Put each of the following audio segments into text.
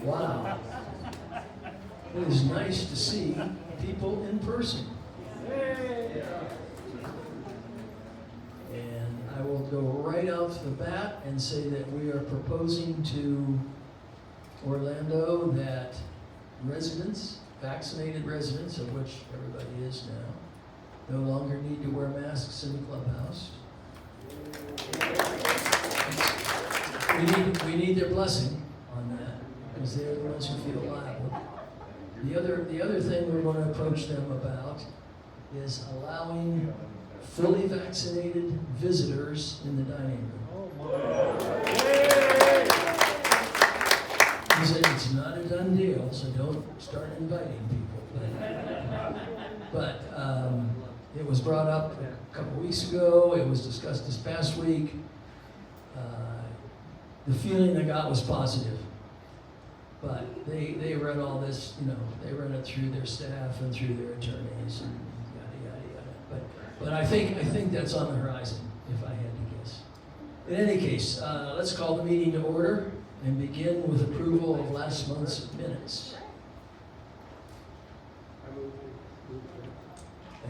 Wow. It is nice to see people in person. And I will go right off the bat and say that we are proposing to Orlando that residents, vaccinated residents, of which everybody is now, no longer need to wear masks in the clubhouse. We need their blessing on that, because they're the ones who feel liable. The other thing we're going to approach them about is allowing fully vaccinated visitors in the dining room. He said it's not a done deal, so don't start inviting people. But it was brought up a couple weeks ago. It was discussed this past week. The feeling I got was positive. But they run all this, they run it through their staff and through their attorneys and yada, yada, yada. But I think that's on the horizon, if I had to guess. In any case, let's call the meeting to order and begin with approval of last month's minutes.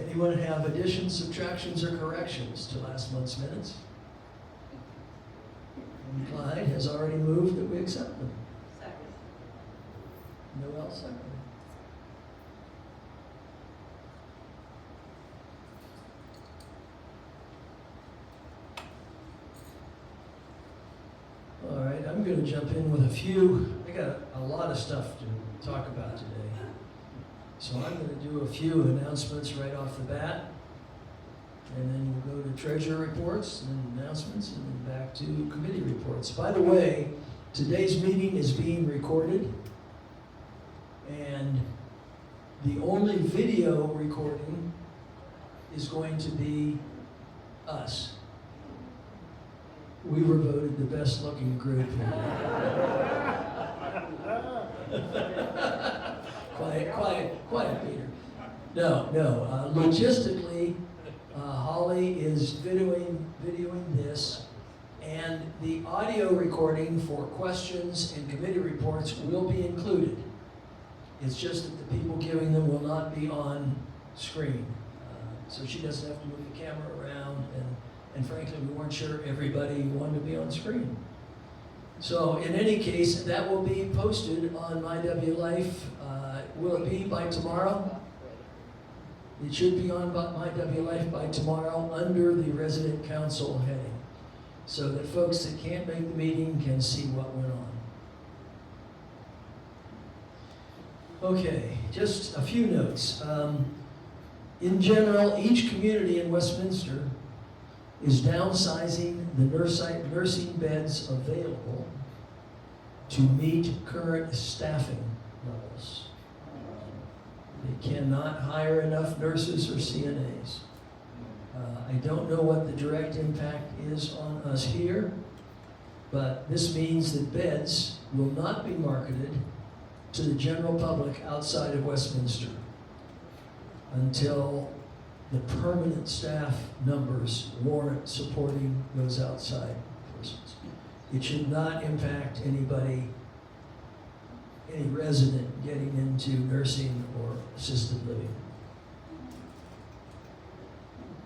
Anyone have additions, subtractions, or corrections to last month's minutes? And Clyde has already moved that we accept them. Noel second. All right, I'm going to jump in with a few. I got a lot of stuff to talk about today. So I'm going to do a few announcements right off the bat. And then we'll go to treasurer reports and announcements and then back to committee reports. By the way, today's meeting is being recorded. And the only video recording is going to be us. We were voted the best looking group. Quiet, Peter. No. Logistically, Holly is videoing this, and the audio recording for questions and committee reports will be included. It's just that the people giving them will not be on screen. So she doesn't have to move the camera around, and frankly, we weren't sure everybody wanted to be on screen. So in any case, that will be posted on MyWLife. Will it be by tomorrow? It should be on MyWLife by tomorrow under the resident council heading, so that folks that can't make the meeting can see what went on. Okay, just a few notes. In general, each community in Westminster is downsizing the nursing beds available to meet current staffing levels. They cannot hire enough nurses or CNAs. I don't know what the direct impact is on us here, but this means that beds will not be marketed to the general public outside of Westminster until the permanent staff numbers warrant supporting those outside persons. It should not impact anybody, any resident getting into nursing or assisted living.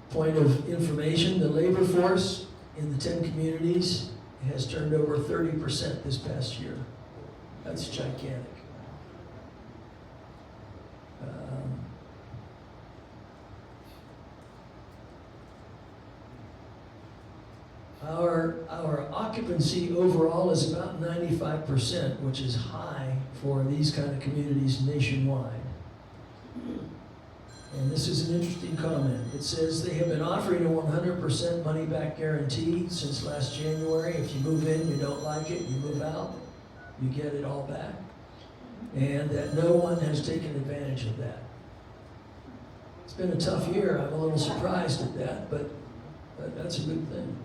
Point of information, the labor force in the 10 communities has turned over 30% this past year. That's gigantic. Our occupancy overall is about 95%, which is high for these kind of communities nationwide. And this is an interesting comment. It says they have been offering a 100% money-back guarantee since last January. If you move in, you don't like it, you move out, you get it all back. And that no one has taken advantage of that. It's been a tough year. I'm a little surprised at that, but that's a good thing.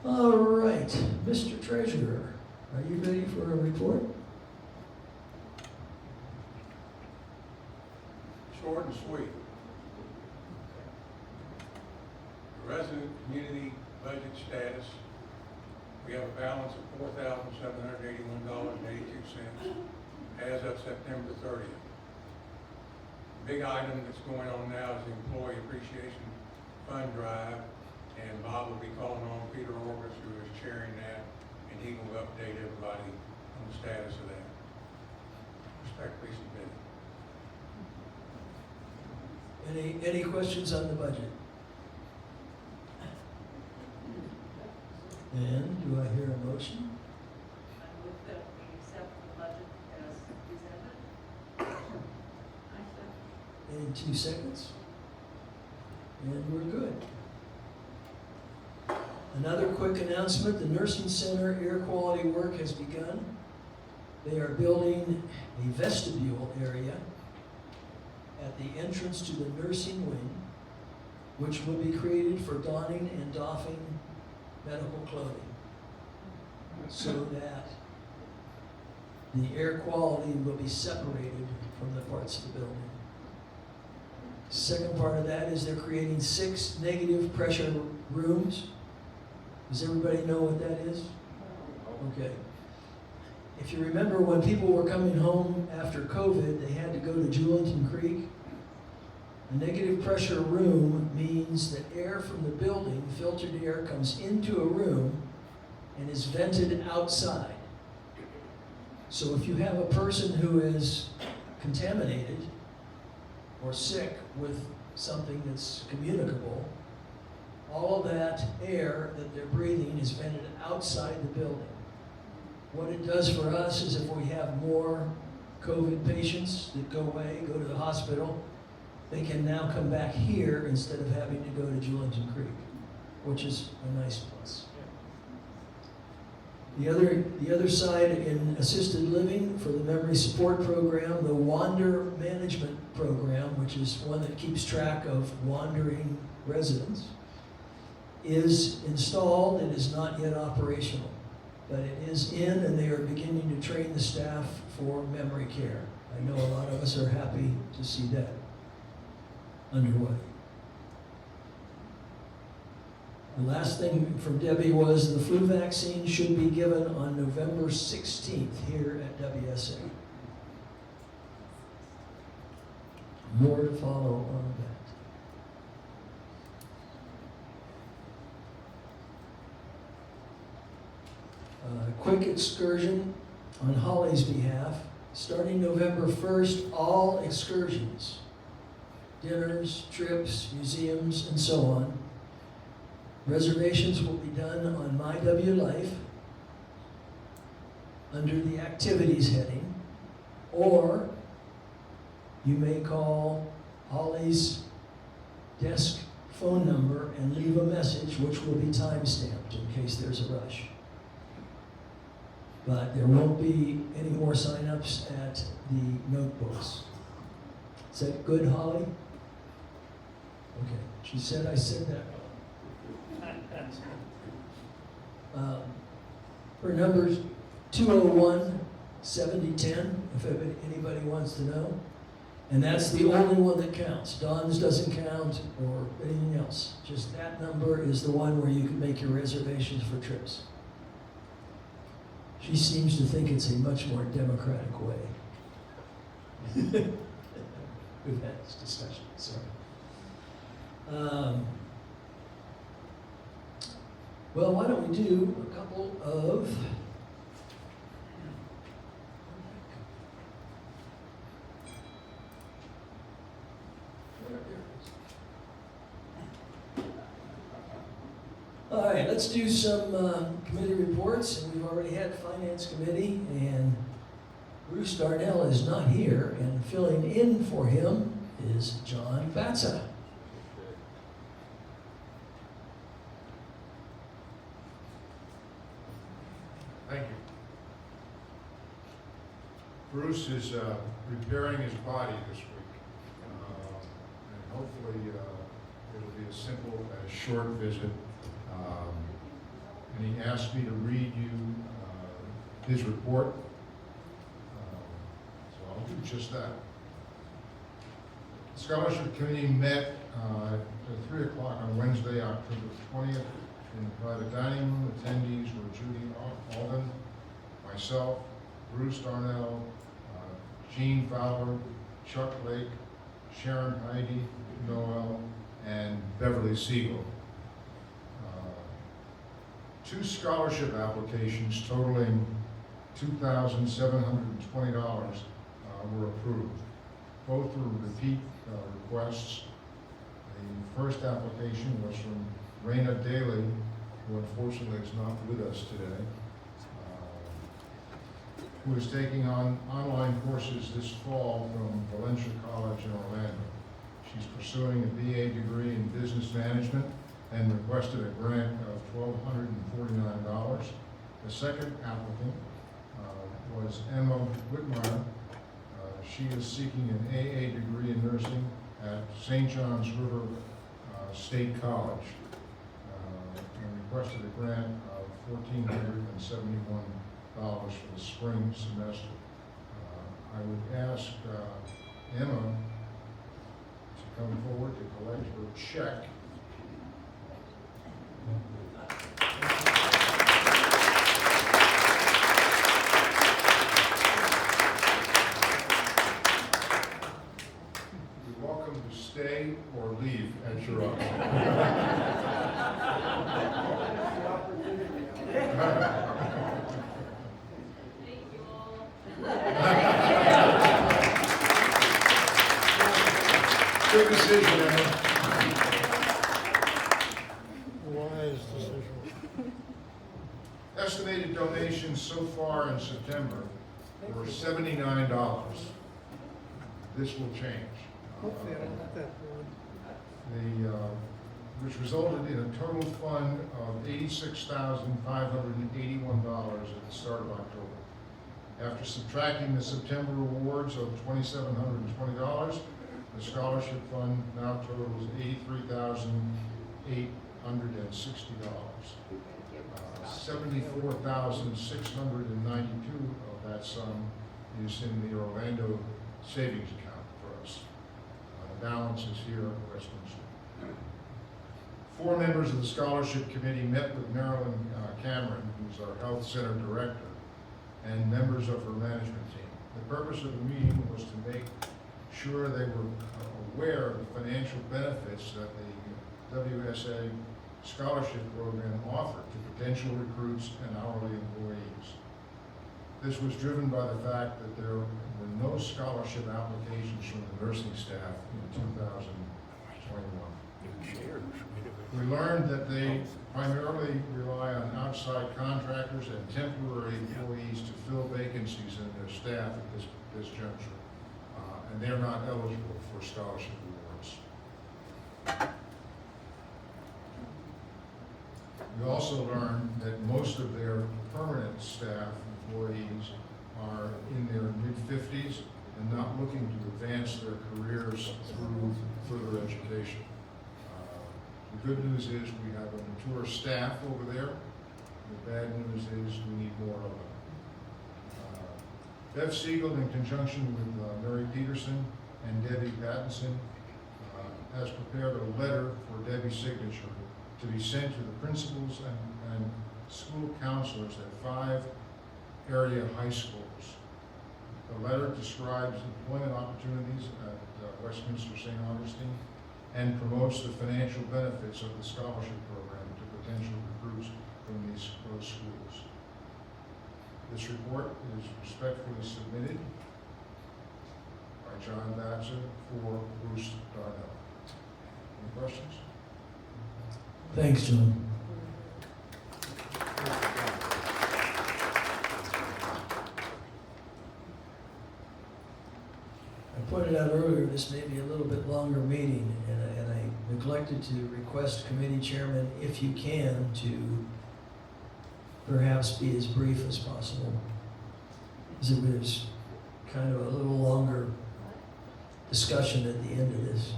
All right, Mr. Treasurer, are you ready for a report? Short and sweet. The resident community budget status. We have a balance of $4,781.82 as of September 30th. Big item that's going on now is the Employee Appreciation Fund Drive, and Bob will be calling on Peter Orvis, who is chairing that, and he will update everybody on the status of that. Respectfully submitted. Any questions on the budget? And do I hear a motion? I move that we accept the budget as presented. In 2 seconds. And we're good. Another quick announcement, the Nursing Center air quality work has begun. They are building a vestibule area at the entrance to the nursing wing, which will be created for donning and doffing medical clothing, so that the air quality will be separated from the parts of the building. Second part of that is they're creating 6 negative pressure rooms. Does everybody know what that is? Okay. If you remember, when people were coming home after COVID, they had to go to Julington Creek. A negative pressure room means that air from the building, filtered air, comes into a room and is vented outside. So if you have a person who is contaminated or sick with something that's communicable, all of that air that they're breathing is vented outside the building. What it does for us is if we have more COVID patients that go away, go to the hospital, they can now come back here instead of having to go to Julington Creek, which is a nice plus. The other side in assisted living for the memory support program, the Wander Management Program, which is one that keeps track of wandering residents, is installed. It is not yet operational, but it is in, and they are beginning to train the staff for memory care. I know a lot of us are happy to see that underway. The last thing from Debbie was the flu vaccine should be given on November 16th here at WSA. More to follow on that. Quick excursion on Holly's behalf. Starting November 1st, all excursions, dinners, trips, museums, and so on, reservations will be done on MyWLife under the activities heading, or you may call Holly's desk phone number and leave a message, which will be time-stamped in case there's a rush. But there won't be any more sign-ups at the notebooks. Is that good, Holly? Okay. She said I said that. Her number's 201-7010, if anybody wants to know. And that's the only one that counts. Don's doesn't count or anything else. Just that number is the one where you can make your reservations for trips. She seems to think it's a much more democratic way. We've had this discussion, sorry. Well, why don't we do a couple of all right, let's do some committee reports, and we've already had Finance Committee, and Bruce Darnell is not here, and filling in for him is John Batza. Thank you. Bruce is repairing his body this week, and hopefully it'll be as simple as a short visit. And he asked me to read you his report, so I'll do just that. Scholarship Committee met at 3 o'clock on Wednesday, October 20th, in the private dining room. Attendees were Judy Alden, myself, Bruce Darnell, Gene Fowler, Chuck Lake, Sharon Heidi Noel, and Beverly Siegel. 2 scholarship applications totaling $2,720 were approved. Both were repeat requests. The first application was from Raina Daly, who unfortunately is not with us today, who is taking on online courses this fall from Valencia College in Orlando. She's pursuing a BA degree in business management and requested a grant of $1,249. The second applicant was Emma Whitmire. She is seeking an AA degree in nursing at St. John's River State College and requested a grant of $1,471 for the spring semester. I would ask Emma to come forward to collect her check. You're welcome to stay or leave at your option. Thank you all. Good decision, Emma. Wise decision. Estimated donations so far in September were $79. This will change. Hopefully I don't have that board. Which resulted in a total fund of $86,581 at the start of October. After subtracting the September awards of $2,720, the scholarship fund now totals $83,860. 74,692 of that sum is in the Orlando savings account for us. The balance is here at Westminster. 4 members of the scholarship committee met with Marilyn Cameron, who's our health center director, and members of her management team. The purpose of the meeting was to make sure they were aware of the financial benefits that the WSA scholarship program offered to potential recruits and hourly employees. This was driven by the fact that there were no scholarship applications from the nursing staff in 2021. We learned that they primarily rely on outside contractors and temporary employees to fill vacancies in their staff at this juncture, and they're not eligible for scholarship awards. We also learned that most of their permanent staff employees are in their mid-50s and not looking to advance their careers through further education. The good news is we have a mature staff over there. The bad news is we need more of them. Bev Siegel, in conjunction with Mary Peterson and Debbie Pattinson, has prepared a letter for Debbie's signature to be sent to the principals and school counselors at 5 area high schools. The letter describes employment opportunities at Westminster St. Augustine and promotes the financial benefits of the scholarship program to potential recruits from those schools. This report is respectfully submitted by John Batzer for Bruce Darnell. Any questions? Thanks, John. I pointed out earlier, this may be a little bit longer meeting, and I neglected to request committee chairman, if you can, to perhaps be as brief as possible. As it was kind of a little longer discussion at the end of this.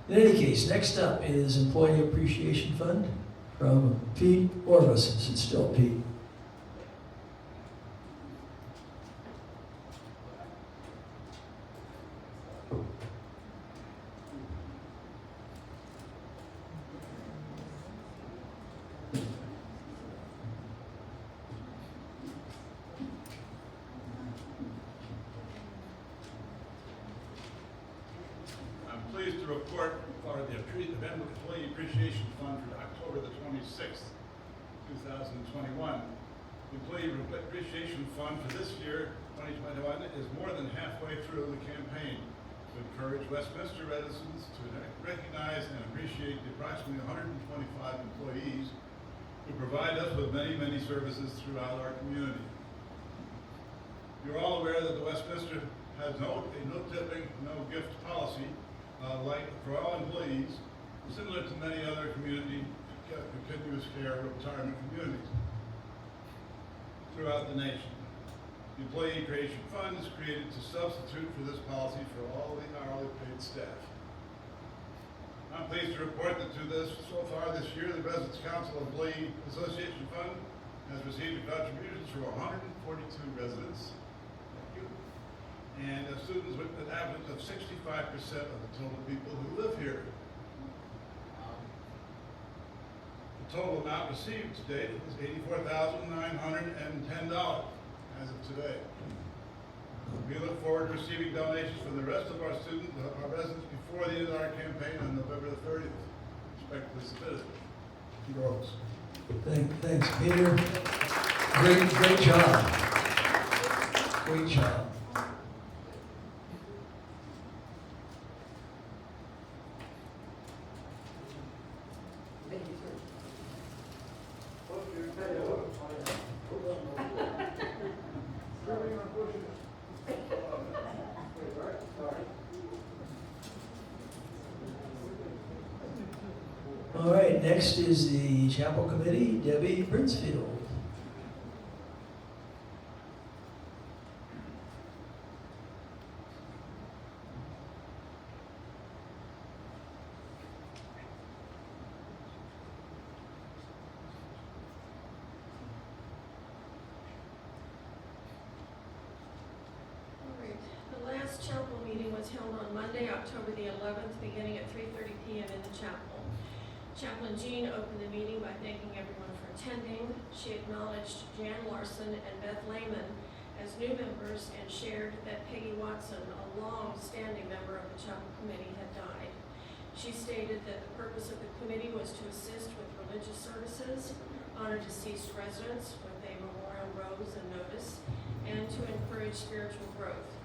In any case, next up is Employee Appreciation Fund from Pete Orvis. It's still Pete. Appreciation Fund for October the 26th, 2021. The Employee Appreciation Fund for this year, 2021, is more than halfway through the campaign to encourage Westminster residents to recognize and appreciate the approximately 125 employees who provide us with many, many services throughout our community. You're all aware that the Westminster has a no tipping, no gift policy, like for all employees, similar to many other community continuous care retirement communities throughout the nation. The Employee Creation Fund is created to substitute for this policy for all the hourly paid staff. I'm pleased to report that so far this year, the Residents Council Employee Association Fund has received contributions from 142 residents. Thank you. And students with an average of 65% of the total people who live here. The total amount received to date is $84,910 as of today. We look forward to receiving donations from the rest of our students, our residents, before the end of our campaign on November the 30th. Respectfully submitted. Peter Oaks. Thanks, Peter. Great job. Great job. All right, next is the Chapel Committee, Debbie Brinsfield. The last chapel meeting was held on Monday, October the 11th, beginning at 3:30 p.m. in the chapel. Chaplain Jean opened the meeting by thanking everyone for attending. She acknowledged Jan Larson and Beth Lehman as new members and shared that Peggy Watson, a long-standing member of the chapel committee, had died. She stated that the purpose of the committee was to assist with religious services, honor deceased residents with a memorial rose and notice, and to encourage spiritual growth.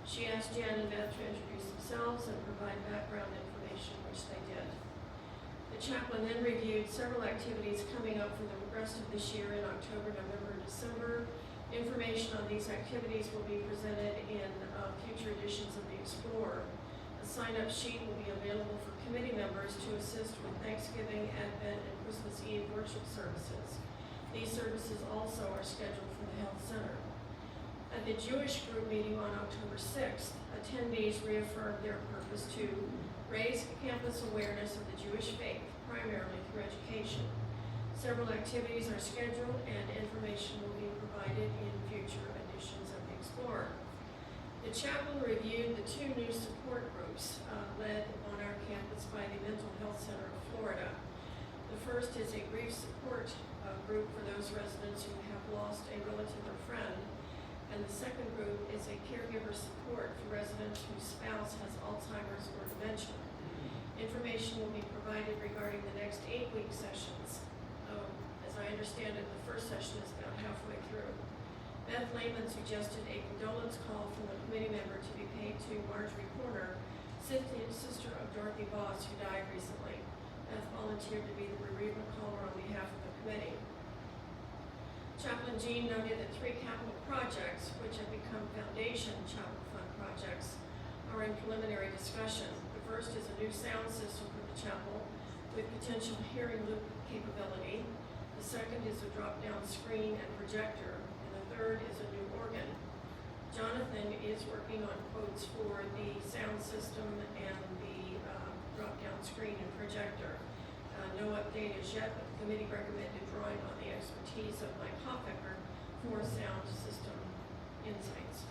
She asked Jan and Beth to introduce themselves and provide background information, which they did. The chaplain then reviewed several activities coming up for the rest of this year in October, November, and December. Information on these activities will be presented in future editions of the Explorer. A sign-up sheet will be available for committee members to assist with Thanksgiving, Advent, and Christmas Eve worship services. These services also are scheduled for the Health Center. At the Jewish group meeting on October 6th, attendees reaffirmed their purpose to raise campus awareness of the Jewish faith, primarily through education. Several activities are scheduled and information will be provided in future editions of the Explorer. The chaplain reviewed the two new support groups led on our campus by the Mental Health Center of Florida. The first is a grief support group for those residents who have lost a relative or friend, and the second group is a caregiver support for residents whose spouse has Alzheimer's or dementia. Information will be provided regarding the next 8-week sessions. As I understand it, the first session is about halfway through. Beth Lehman suggested a condolence call from a committee member to be paid to Marjorie Corner, sister of Dorothy Voss, who died recently. Beth volunteered to be the bereavement caller on behalf of the committee. Chaplain Jean noted that 3 capital projects, which have become foundation chapel fund projects, are in preliminary discussion. The first is a new sound system for the chapel with potential hearing loop capability. The second is a drop-down screen and projector, and the third is a new organ. Jonathan is working on quotes for the sound system and the drop-down screen and projector. No update as yet, but the committee recommended drawing on the expertise of Mike Hofecker for sound system insights.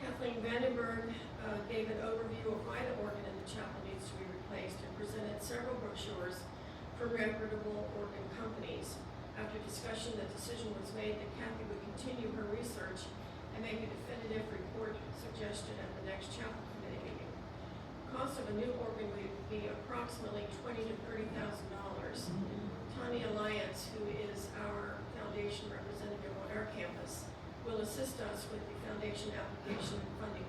Kathleen Vandenberg gave an overview of why the organ in the chapel needs to be replaced and presented several brochures from reputable organ companies. After discussion, the decision was made that Kathy would continue her research and make a definitive report suggestion at the next chapel committee meeting. Cost of a new organ would be approximately $20,000 to $30,000. Tanya Alliance, who is our foundation representative on our campus, will assist us with the foundation application and funding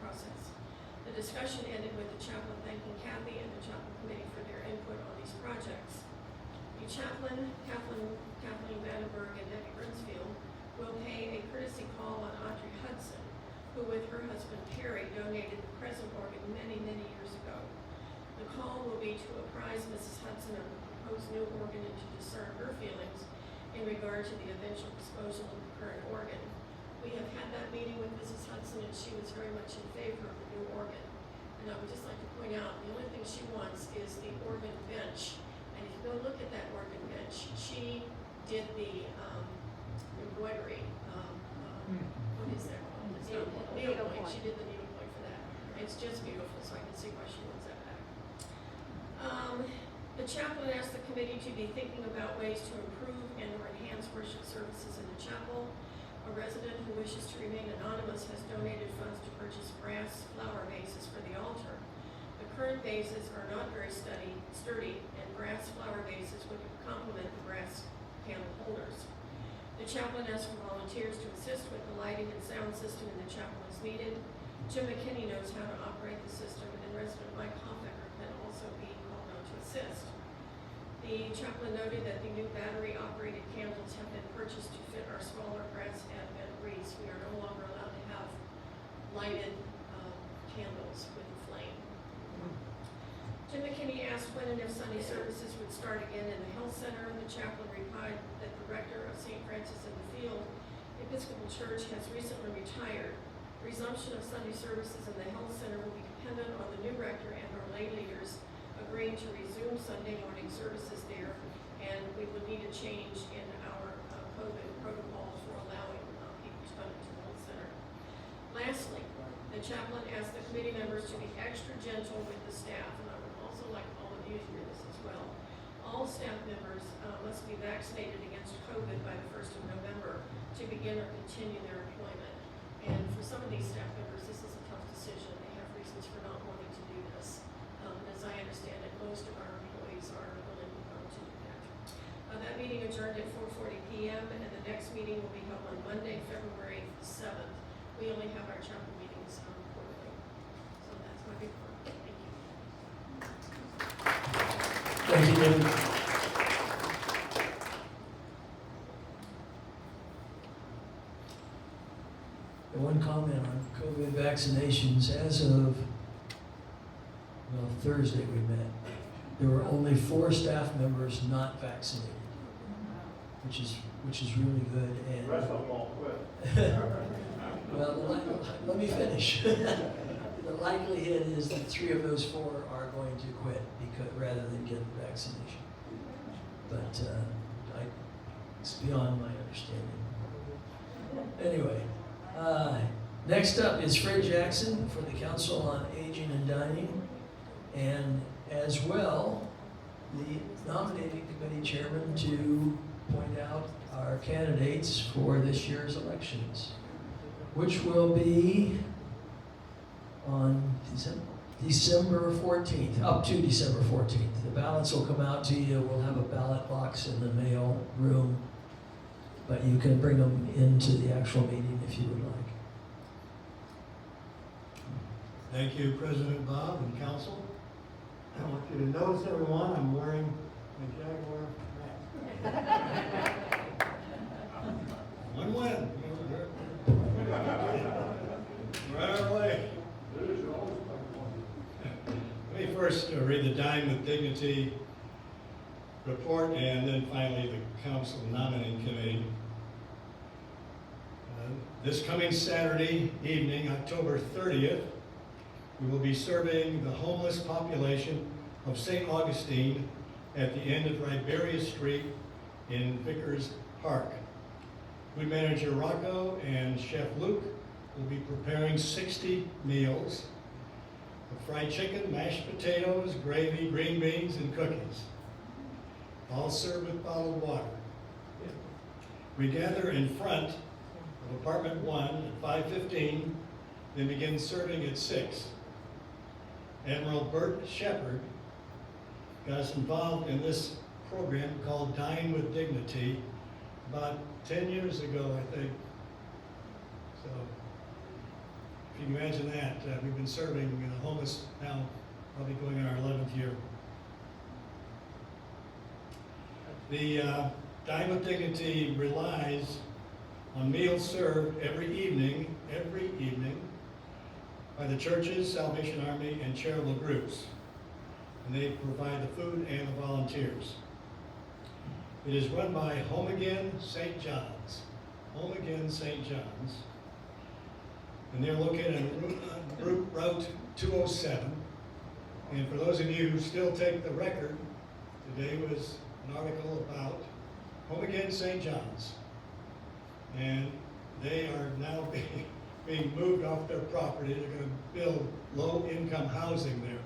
process. The discussion ended with the chaplain thanking Kathy and the chaplain committee for their input on these projects. The chaplain, Kathleen Vandenberg and Debbie Brinsfield, will pay a courtesy call on Audrey Hudson, who with her husband Perry donated the present organ many, many years ago. The call will be to apprise Mrs. Hudson of the proposed new organ and to discern her feelings in regard to the eventual disposal of the current organ. We have had that meeting with Mrs. Hudson and she was very much in favor of the new organ. And I would just like to point out, the only thing she wants is the organ bench. And if you go look at that organ bench, she did the embroidery, what is that called? It's not needlepoint. She did the needlepoint for that. It's just beautiful, so I can see why she wants that back. The chaplain asked the committee to be thinking about ways to improve and or enhance worship services in the chapel. A resident who wishes to remain anonymous has donated funds to purchase brass flower vases for the altar. The current vases are not very sturdy, and brass flower vases would complement the brass candle holders. The chaplain asked for volunteers to assist with the lighting and sound system in the chapel as needed. Jim McKinney knows how to operate the system, and resident Mike Hofbecker can also be called on to assist. The chaplain noted that the new battery-operated candles have been purchased to fit our smaller brass Advent wreaths. We are no longer allowed to have lighted candles with a flame. Jim McKinney asked when and if Sunday services would start again in the health center. The chaplain replied that the rector of St. Francis in the Field Episcopal Church has recently retired. Resumption of Sunday services in the health center will be dependent on the new rector and our lay leaders agreeing to resume Sunday morning services there, and we would need a change in our COVID protocol for allowing people to come into the health center. Lastly, the chaplain asked the committee members to be extra gentle with the staff, and I would also like all of you to hear this as well. All staff members must be vaccinated against COVID by the 1st of November to begin or continue their employment. And for some of these staff members, this is a tough decision. They have reasons for not wanting to do this. As I understand it, most of our employees are willing to do that. That meeting adjourned at 4:40 p.m. and the next meeting will be held on Monday, February 7th. We only have our chapel meetings quarterly. So that's my report. Thank you. Thank you, David. And one comment on COVID vaccinations. As of, Thursday we met, there were only 4 staff members not vaccinated, which is really good. And The rest of them all quit. well, let me finish. The likelihood is that 3 of those 4 are going to quit rather than get the vaccination. But it's beyond my understanding. Anyway, next up is Fred Jackson for the Council on Aging and Dining, and as well, the nominating committee chairman to point out our candidates for this year's elections, which will be on December 14th, up to December 14th. The ballots will come out to you. We'll have a ballot box in the mail room, but you can bring them into the actual meeting if you would like. Thank you, President Bob and council. I want you to notice, everyone, I'm wearing my Jaguar mask. One win. We're on our way. Let me first read the Dine with Dignity report and then finally the council nominating committee. This coming Saturday evening, October 30th, we will be serving the homeless population of St. Augustine at the end of Riberia Street in Vickers Park. Food manager Rocco and Chef Luke will be preparing 60 meals of fried chicken, mashed potatoes, gravy, green beans, and cookies, all served with bottled water. We gather in front of apartment 1 at 5:15, then begin serving at 6. Admiral Bert Shepard got us involved in this program called Dine with Dignity about 10 years ago, I think. So, if you can imagine that, we've been serving the homeless now, probably going on our 11th year. The Dine with Dignity relies on meals served every evening by the churches, Salvation Army, and charitable groups. And they provide the food and the volunteers. It is run by Home Again St. John's. Home Again St. John's. And they're located on Route 207. And for those of you who still take the record, today was an article about Home Again St. John's. And they are now being moved off their property. They're going to build low-income housing there.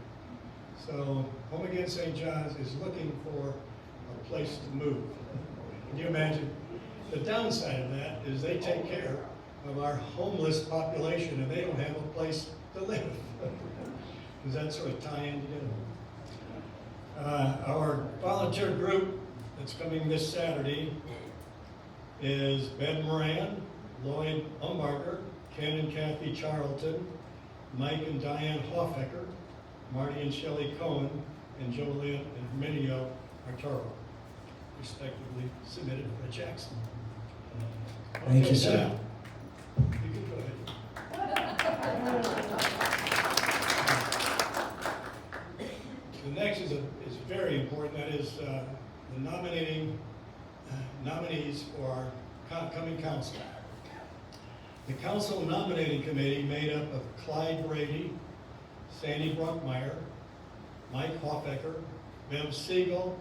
So Home Again St. John's is looking for a place to move. Can you imagine? The downside of that is they take care of our homeless population and they don't have a place to live. Does that sort of tie in together? Our volunteer group that's coming this Saturday is Ben Moran, Lloyd Umbarger, Ken and Kathy Charlton, Mike and Diane Hoffecker, Marty and Shelley Cohen, and Jolynn and Minio Arturo, respectively submitted by Jackson. Thank you, Okay, sir. now, you can go ahead. The next is very important. That is the nominating nominees for our coming council. The council nominating committee made up of Clyde Brady, Sandy Brockmeyer, Mike Hoffecker, Bev Siegel,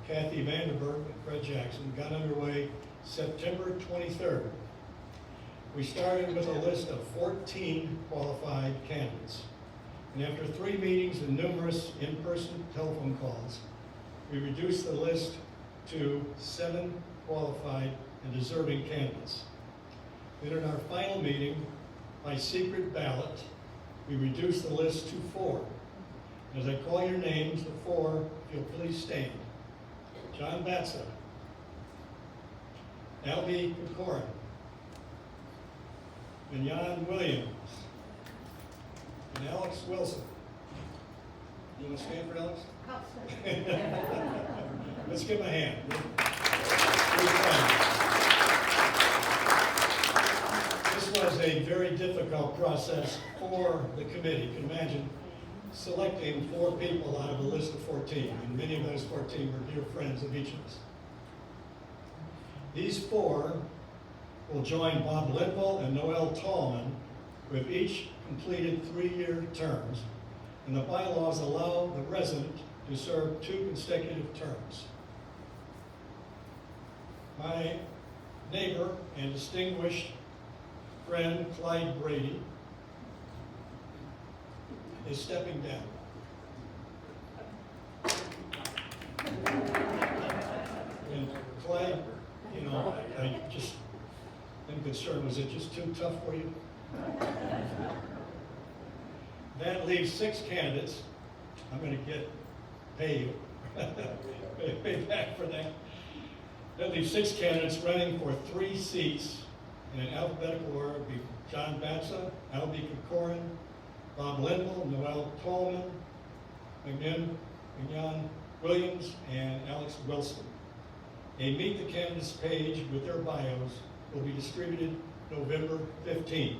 Kathy Vanderberg, and Fred Jackson got underway September 23rd. We started with a list of 14 qualified candidates. And after 3 meetings and numerous in-person telephone calls, we reduced the list to 7 qualified and deserving candidates. Then in our final meeting, by secret ballot, we reduced the list to 4. As I call your names, the 4, if you'll please stand. John Batsa, Albie Kokorin, Vinyan Williams, and Alex Wilson. You want to stand for Alex? Let's give him a hand. This was a very difficult process for the committee. You can imagine selecting 4 people out of a list of 14, and many of those 14 were dear friends of each of us. These 4 will join Bob Linville and Noel Tallman, who have each completed 3-year terms, and the bylaws allow the resident to serve 2 consecutive terms. My neighbor and distinguished friend, Clyde Brady, is stepping down. And Clyde, you know, I just am concerned, was it just too tough for you? That leaves 6 candidates. I'm going to pay you. Pay back for that. That leaves 6 candidates running for 3 seats in an alphabetical order. It'd be John Batsa, Albie Kokorin, Bob Linville, Noel Tallman, Vinyan Williams, and Alex Wilson. A Meet the Candidates page with their bios will be distributed November 15th.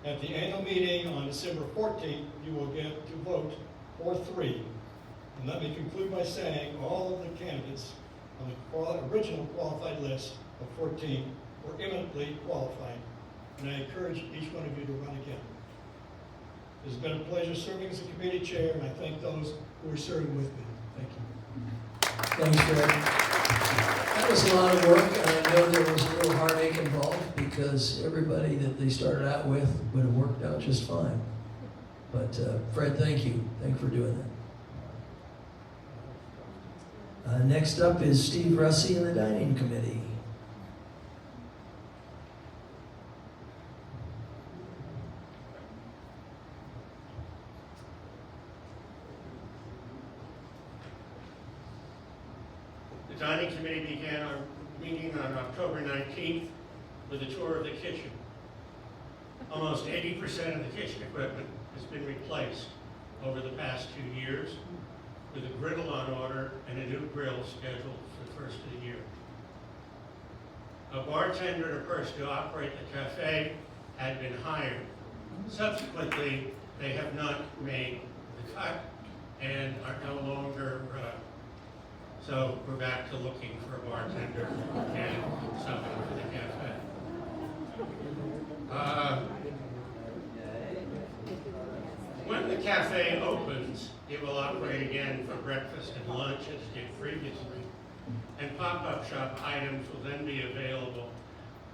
At the annual meeting on December 14th, you will get to vote for 3. And let me conclude by saying all of the candidates on the original qualified list of 14 were eminently qualified, and I encourage each one of you to run again. It's been a pleasure serving as a committee chair, and I thank those who are serving with me. Thank you. Thanks, Fred. That was a lot of work, and I know there was a little heartache involved because everybody that they started out with would have worked out just fine. But Fred, thank you. Thank you for doing that. Next up is Steve Russi and the Dining Committee. The dining committee began our meeting on October 19th with a tour of the kitchen. Almost 80% of the kitchen equipment has been replaced over the past 2 years, with a griddle on order and a new grill scheduled for the first of the year. A bartender and a person to operate the cafe had been hired. Subsequently, they have not made the cut and are no longer, so we're back to looking for a bartender and something for the cafe. When the cafe opens, it will operate again for breakfast and lunch as it did previously, and pop-up shop items will then be available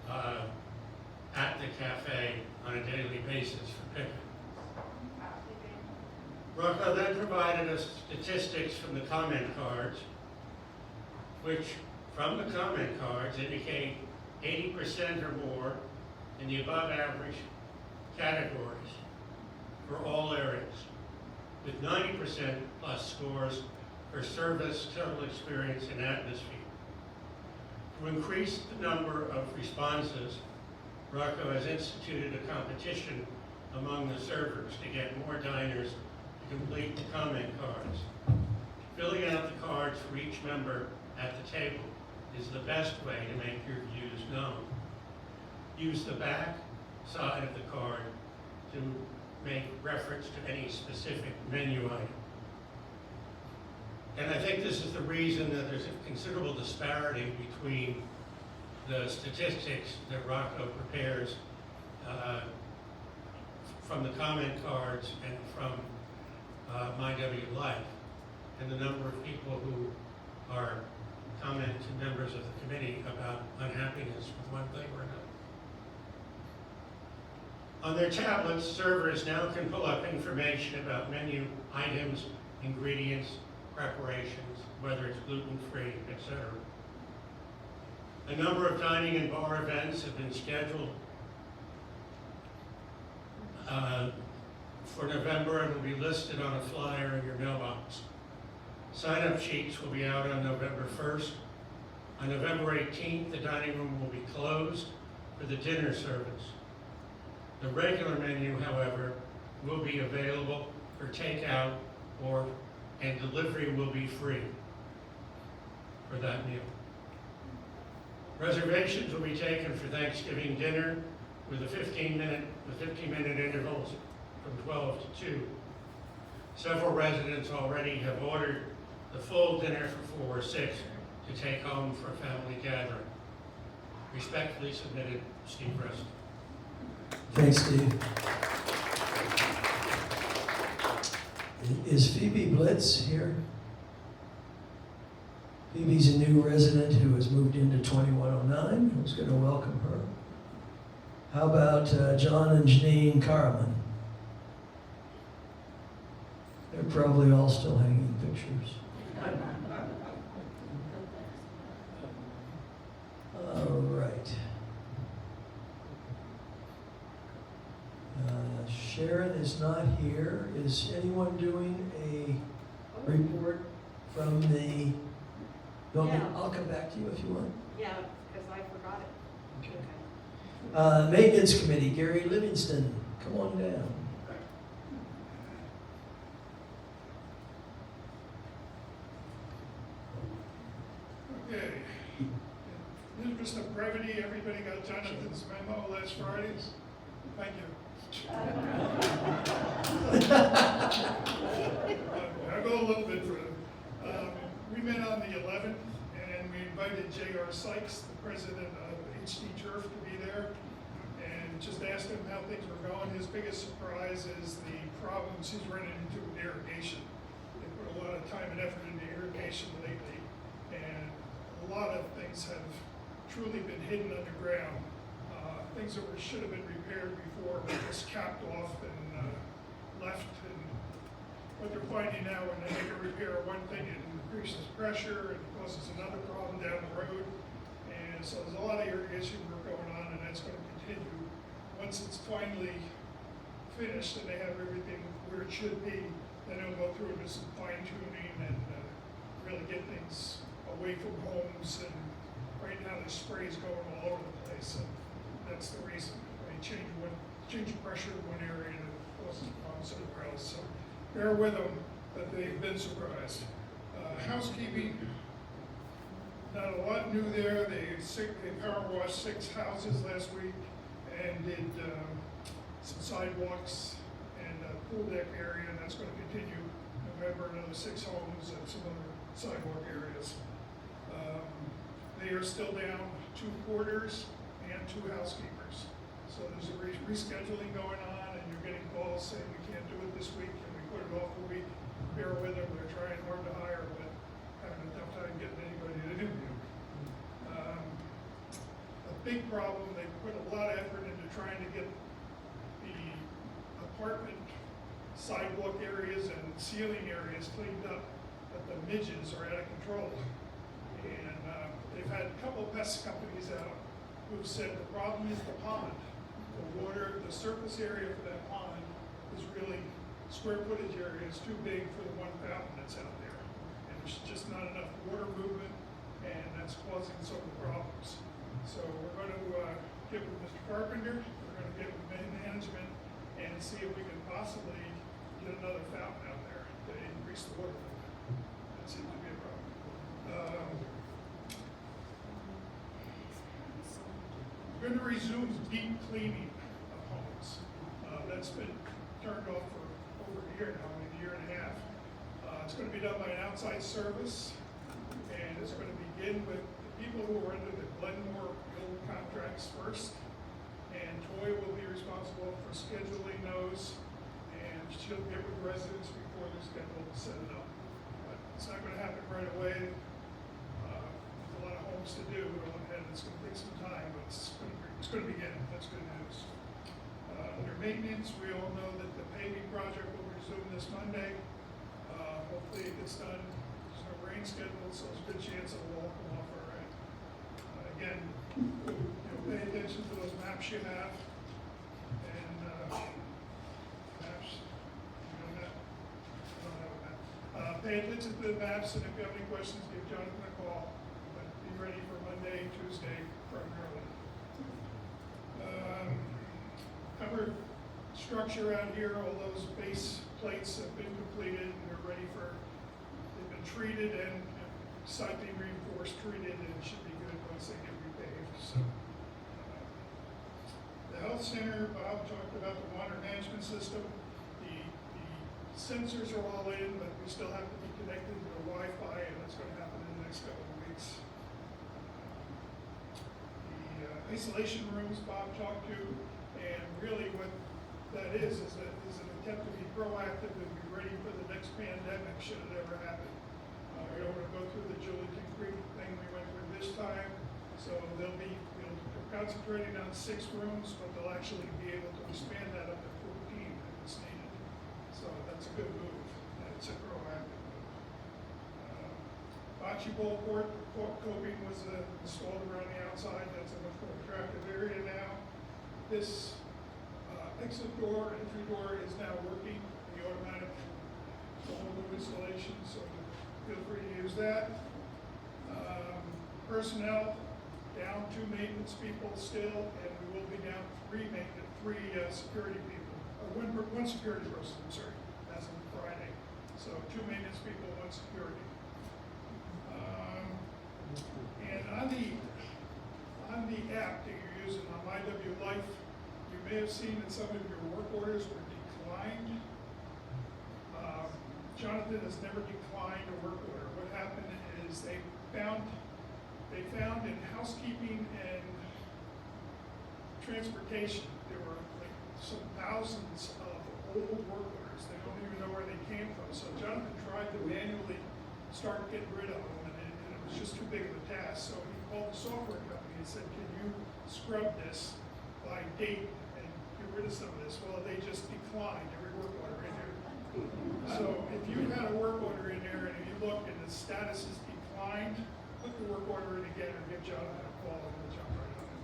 at the cafe on a daily basis for pickup. Rocco then provided us statistics from the comment cards, which from the comment cards indicate 80% or more in the above average categories for all areas, with 90% plus scores for service, total experience, and atmosphere. To increase the number of responses, Rocco has instituted a competition among the servers to get more diners to complete the comment cards. Filling out the cards for each member at the table is the best way to make your views known. Use the back side of the card to make reference to any specific menu item. And I think this is the reason that there's a considerable disparity between the statistics that Rocco prepares from the comment cards and from MyW Life, and the number of people who are commenting to members of the committee about unhappiness with one thing or another. On their tablets, servers now can pull up information about menu items, ingredients, preparations, whether it's gluten-free, etc. A number of dining and bar events have been scheduled for November and will be listed on a flyer in your mailbox. Sign-up sheets will be out on November 1st. On November 18th, the dining room will be closed for the dinner service. The regular menu, however, will be available for takeout and delivery will be free for that meal. Reservations will be taken for Thanksgiving dinner with 15-minute intervals from 12 to 2. Several residents already have ordered the full dinner for 4 or 6 to take home for a family gathering. Respectfully submitted, Steve Preston. Thanks, Steve. Is Phoebe Blitz here? Phoebe's a new resident who has moved into 2109. Who's going to welcome her? How about John and Janine Karaman? They're probably all still hanging pictures. All right. Sharon is not here. Is anyone doing a report from the building? Yeah. I'll come back to you if you want. Yeah, because I forgot it. Okay. Maintenance Committee, Gary Livingston, come on down. Okay. In the interest of brevity, everybody got Jonathan's memo last Friday? Thank you. I'll go a little bit further. We met on the 11th, and we invited J.R. Sykes, the president of HD Turf, to be there, and just asked him how things were going. His biggest surprise is the problems he's running into with irrigation. They put a lot of time and effort into irrigation lately, and a lot of things have truly been hidden underground. Things that should have been repaired before were just capped off and left. And what they're finding now, when they make a repair of one thing, it increases pressure and causes another problem down the road. And so there's a lot of irrigation work going on, and that's going to continue. Once it's finally finished and they have everything where it should be, then they'll go through into some fine tuning and really get things away from homes, and right now there's sprays going all over the place, and that's the reason. They change pressure in one area and it causes problems somewhere else, so bear with them, but they've been surprised. Housekeeping, not a lot new there. They power washed 6 houses last week and did some sidewalks and a pool deck area, and that's going to continue November, another 6 homes and some other sidewalk areas. They are still down 2 porters and 2 housekeepers. So there's a rescheduling going on, and you're getting calls saying we can't do it this week, and we put it off a week. Bear with them, they're trying hard to hire, but having a tough time getting anybody to interview. A big problem, they put a lot of effort into trying to get the apartment sidewalk areas and ceiling areas cleaned up, but the midges are out of control. And they've had a couple of pest companies out who've said the problem is the pond. The water, the surface area for that pond is really, square footage area is too big for the one fountain that's out there. And there's just not enough water movement, and that's causing some of the problems. So we're going to get with Mr. Carpenter, we're going to get with management, and see if we can possibly get another fountain out there to increase the water movement. That seems to be a problem. We're going to resume deep cleaning of homes. That's been turned off for over a year now, maybe a year and a half. It's going to be done by an outside service, and it's going to begin with the people who are under the Glenmore Guild contracts first. And Toy will be responsible for scheduling those, and she'll get with residents before they're scheduled to set it up. But it's not going to happen right away. There's a lot of homes to do, and it's going to take some time, but it's going to begin. That's good news. Under maintenance, we all know that the paving project will resume this Monday. Hopefully it gets done. There's no rain scheduled, so there's a good chance it will all come off all right. Again, pay attention to those maps you have. And maps, you know that? I don't have a map. Pay attention to the maps, and if you have any questions, give Jonathan a call. But be ready for Monday, Tuesday, primarily. Cover structure out here, all those base plates have been completed, and they're ready for, they've been treated and slightly reinforced, treated, and it should be good once they get repaved. So, the health center, Bob talked about the water management system. The sensors are all in, but we still have to be connected to the Wi-Fi, and that's going to happen in the next couple of weeks. The isolation rooms Bob talked to, and really what that is an attempt to be proactive and be ready for the next pandemic should it ever happen. We don't want to go through the Julington Creek thing we went through this time, so they're concentrating on 6 rooms, but they'll actually be able to expand that up to 14 if it's needed. So that's a good move, and it's a proactive move. Bocce ball court, coping was installed around the outside. That's a much more attractive area now. This exit door, entry door is now working, the automatic, whole new installation, so feel free to use that. Personnel, down 2 maintenance people still, and we will be down 3 security people, or one security person, I'm sorry, as of Friday. So 2 maintenance people, 1 security. And on the app that you're using on MyW Life, you may have seen that some of your work orders were declined. Jonathan has never declined a work order. What happened is they found in housekeeping and transportation, there were like some thousands of old work orders. They don't even know where they came from. So Jonathan tried to manually start getting rid of them, and it was just too big of a task. So he called the software company and said, can you scrub this by date and get rid of some of this? Well, they just declined every work order in there. So if you had a work order in there and you look and the status is declined, put the work order in again or give Jonathan a call and we'll jump right on it.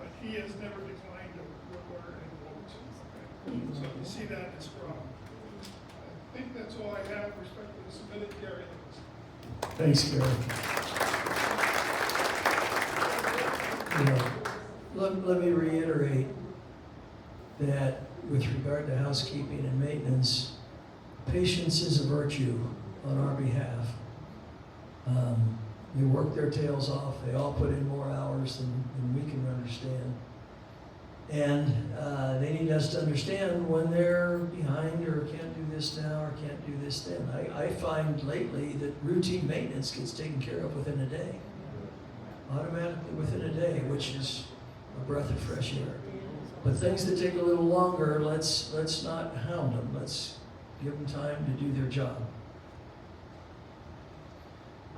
But he has never declined a work order and won't. Okay? So if you see that, it's wrong. I think that's all I have with respect to the submitted carry. Thanks, Gary. You know, let me reiterate that with regard to housekeeping and maintenance, patience is a virtue on our behalf. They work their tails off. They all put in more hours than we can understand. And they need us to understand when they're behind or can't do this now or can't do this then. I find lately that routine maintenance gets taken care of within a day. Automatically within a day, which is a breath of fresh air. But things that take a little longer, let's not hound them. Let's give them time to do their job.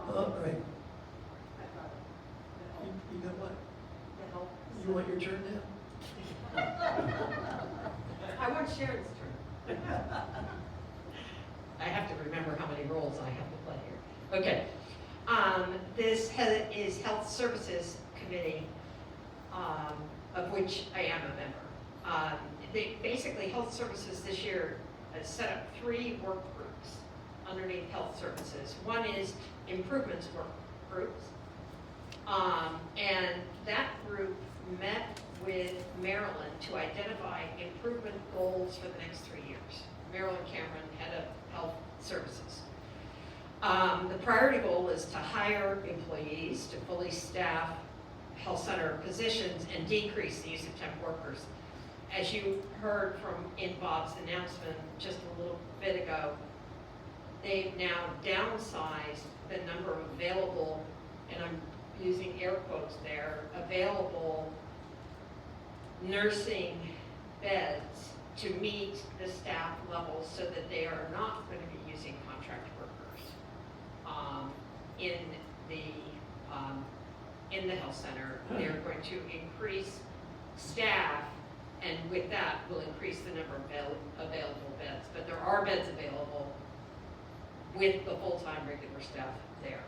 All right. You got what? You want your turn now? I want Sharon's turn. I have to remember how many roles I have to play here. Okay. This is Health Services Committee, of which I am a member. Basically, Health Services this year has set up 3 work groups underneath Health Services. One is improvements work groups. And that group met with Marilyn to identify improvement goals for the next 3 years. Marilyn Cameron, head of Health Services. The priority goal is to hire employees to fully staff health center positions and decrease the use of temp workers. As you heard in Bob's announcement just a little bit ago, they've now downsized the number of available, and I'm using air quotes there, available nursing beds to meet the staff levels so that they are not going to be using contract workers in the health center. They're going to increase staff, and with that will increase the number of available beds. But there are beds available with the full-time regular staff there.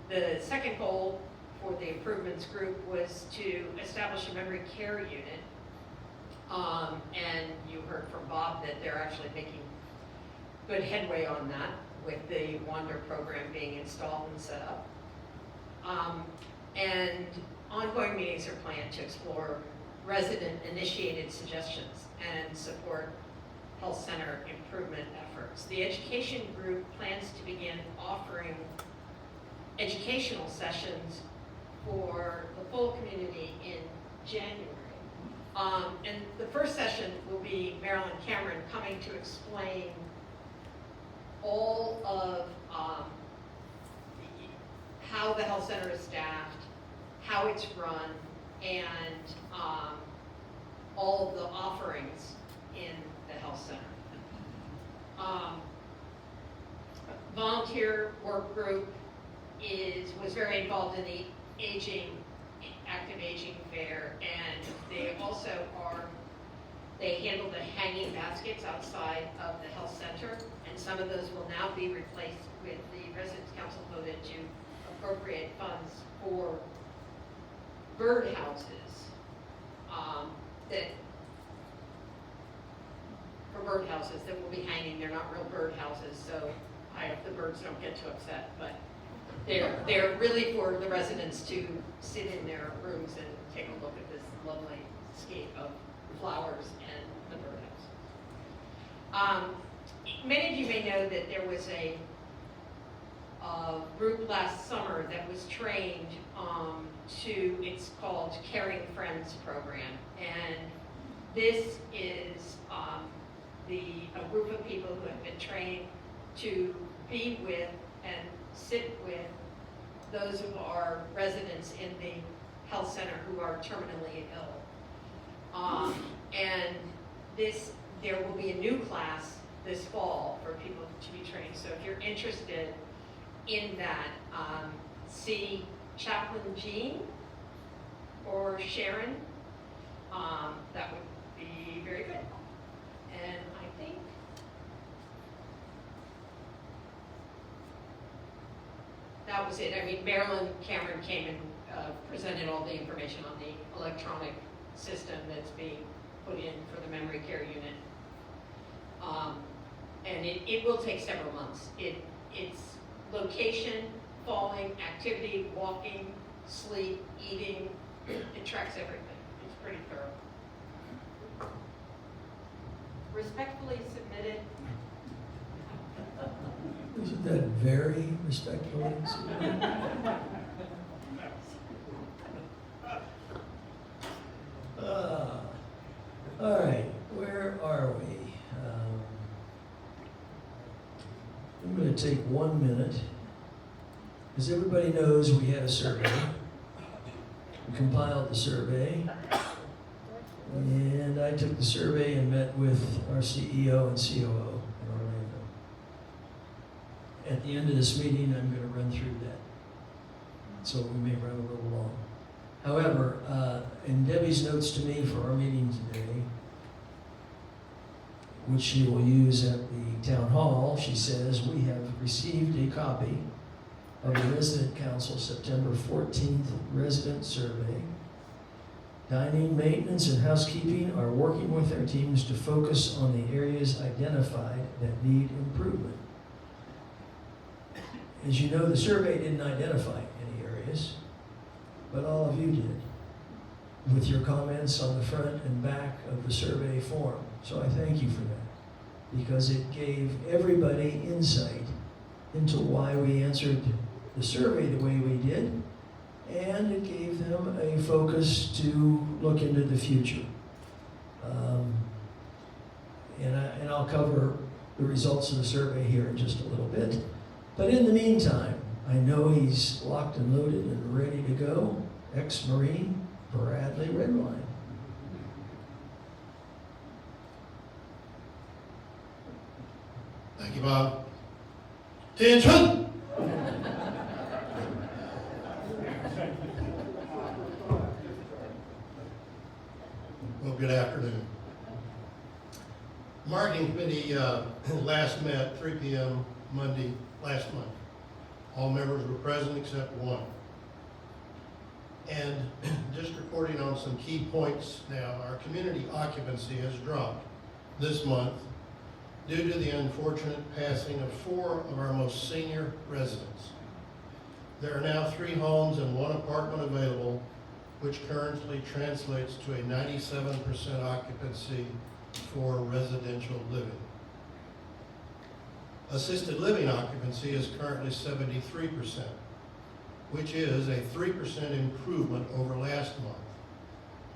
The second goal for the improvements group was to establish a memory care unit. And you heard from Bob that they're actually making good headway on that with the Wander program being installed and set up. And ongoing meetings are planned to explore resident-initiated suggestions and support health center improvement efforts. The education group plans to begin offering educational sessions for the full community in January. And the first session will be Marilyn Cameron coming to explain all of how the health center is staffed, how it's run, and all of the offerings in the health center. Volunteer work group was very involved in the active aging fair, and they handle the hanging baskets outside of the health center, and some of those will now be replaced with the Residents Council voted to appropriate funds for birdhouses that will be hanging. They're not real birdhouses, so I hope the birds don't get too upset, but they're really for the residents to sit in their rooms and take a look at this lovely scape of flowers and the birdhouse. Many of you may know that there was a group last summer that was trained it's called Caring Friends Program, and this is a group of people who have been trained to be with and sit with those of our residents in the health center who are terminally ill. And there will be a new class this fall for people to be trained. So if you're interested in that, see Chaplain Jean or Sharon. That would be very good. And I think that was it. I mean, Marilyn Cameron came and presented all the information on the electronic system that's being put in for the memory care unit. And it will take several months. It's location, falling, activity, walking, sleep, eating. It tracks everything. It's pretty thorough. Respectfully submitted. Isn't that very respectful? All right, where are we? I'm going to take 1 minute. As everybody knows, we had a survey. We compiled the survey. And I took the survey and met with our CEO and COO in Orlando. At the end of this meeting, I'm going to run through that. So we may run a little long. However, in Debbie's notes to me for our meeting today, which she will use at the town hall, she says, we have received a copy of the Resident Council September 14th resident survey. Dining, maintenance, and housekeeping are working with their teams to focus on the areas identified that need improvement. As you know, the survey didn't identify any areas, but all of you did, with your comments on the front and back of the survey form. So I thank you for that, because it gave everybody insight into why we answered the survey the way we did, and it gave them a focus to look into the future. And I'll cover the results of the survey here in just a little bit. But in the meantime, I know he's locked and loaded and ready to go. Ex-Marine Bradley Redwine. Thank you, Bob. Attention! Well, good afternoon. Marketing Committee last met 3 p.m. Monday last month. All members were present except one. And just reporting on some key points now, our community occupancy has dropped this month due to the unfortunate passing of 4 of our most senior residents. There are now 3 homes and 1 apartment available, which currently translates to a 97% occupancy for residential living. Assisted living occupancy is currently 73%, which is a 3% improvement over last month,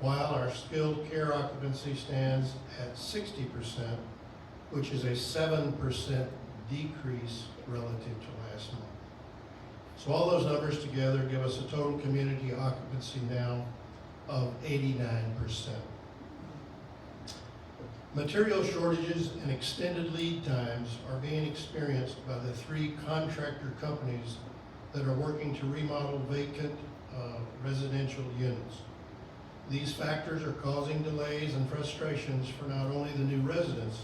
while our skilled care occupancy stands at 60%, which is a 7% decrease relative to last month. So all those numbers together give us a total community occupancy now of 89%. Material shortages and extended lead times are being experienced by the 3 contractor companies that are working to remodel vacant residential units. These factors are causing delays and frustrations for not only the new residents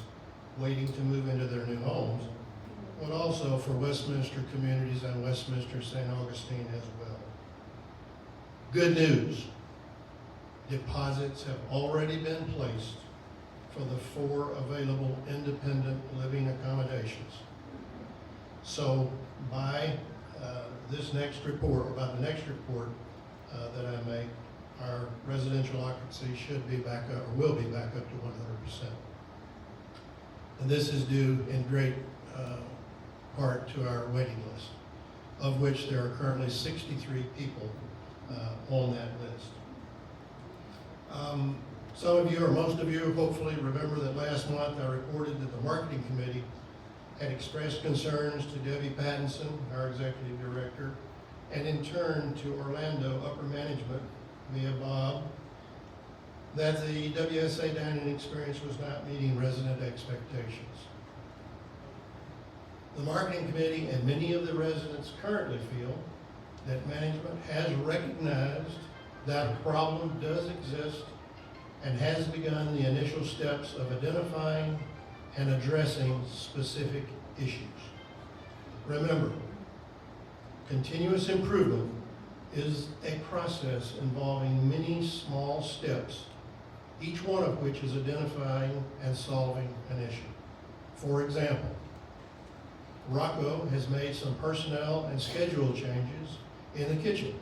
waiting to move into their new homes, but also for Westminster Communities and Westminster St. Augustine as well. Good news, deposits have already been placed for the 4 available independent living accommodations. So by this next report, or by the next report that I make, our residential occupancy should be back up, or will be back up to 100%. And this is due in great part to our waiting list, of which there are currently 63 people on that list. Some of you, or most of you, hopefully remember that last month I reported that the marketing committee had expressed concerns to Debbie Pattinson, our executive director, and in turn to Orlando upper management via Bob, that the WSA dining experience was not meeting resident expectations. The marketing committee and many of the residents currently feel that management has recognized that a problem does exist and has begun the initial steps of identifying and addressing specific issues. Remember, continuous improvement is a process involving many small steps, each one of which is identifying and solving an issue. For example, Rocco has made some personnel and schedule changes in the kitchen,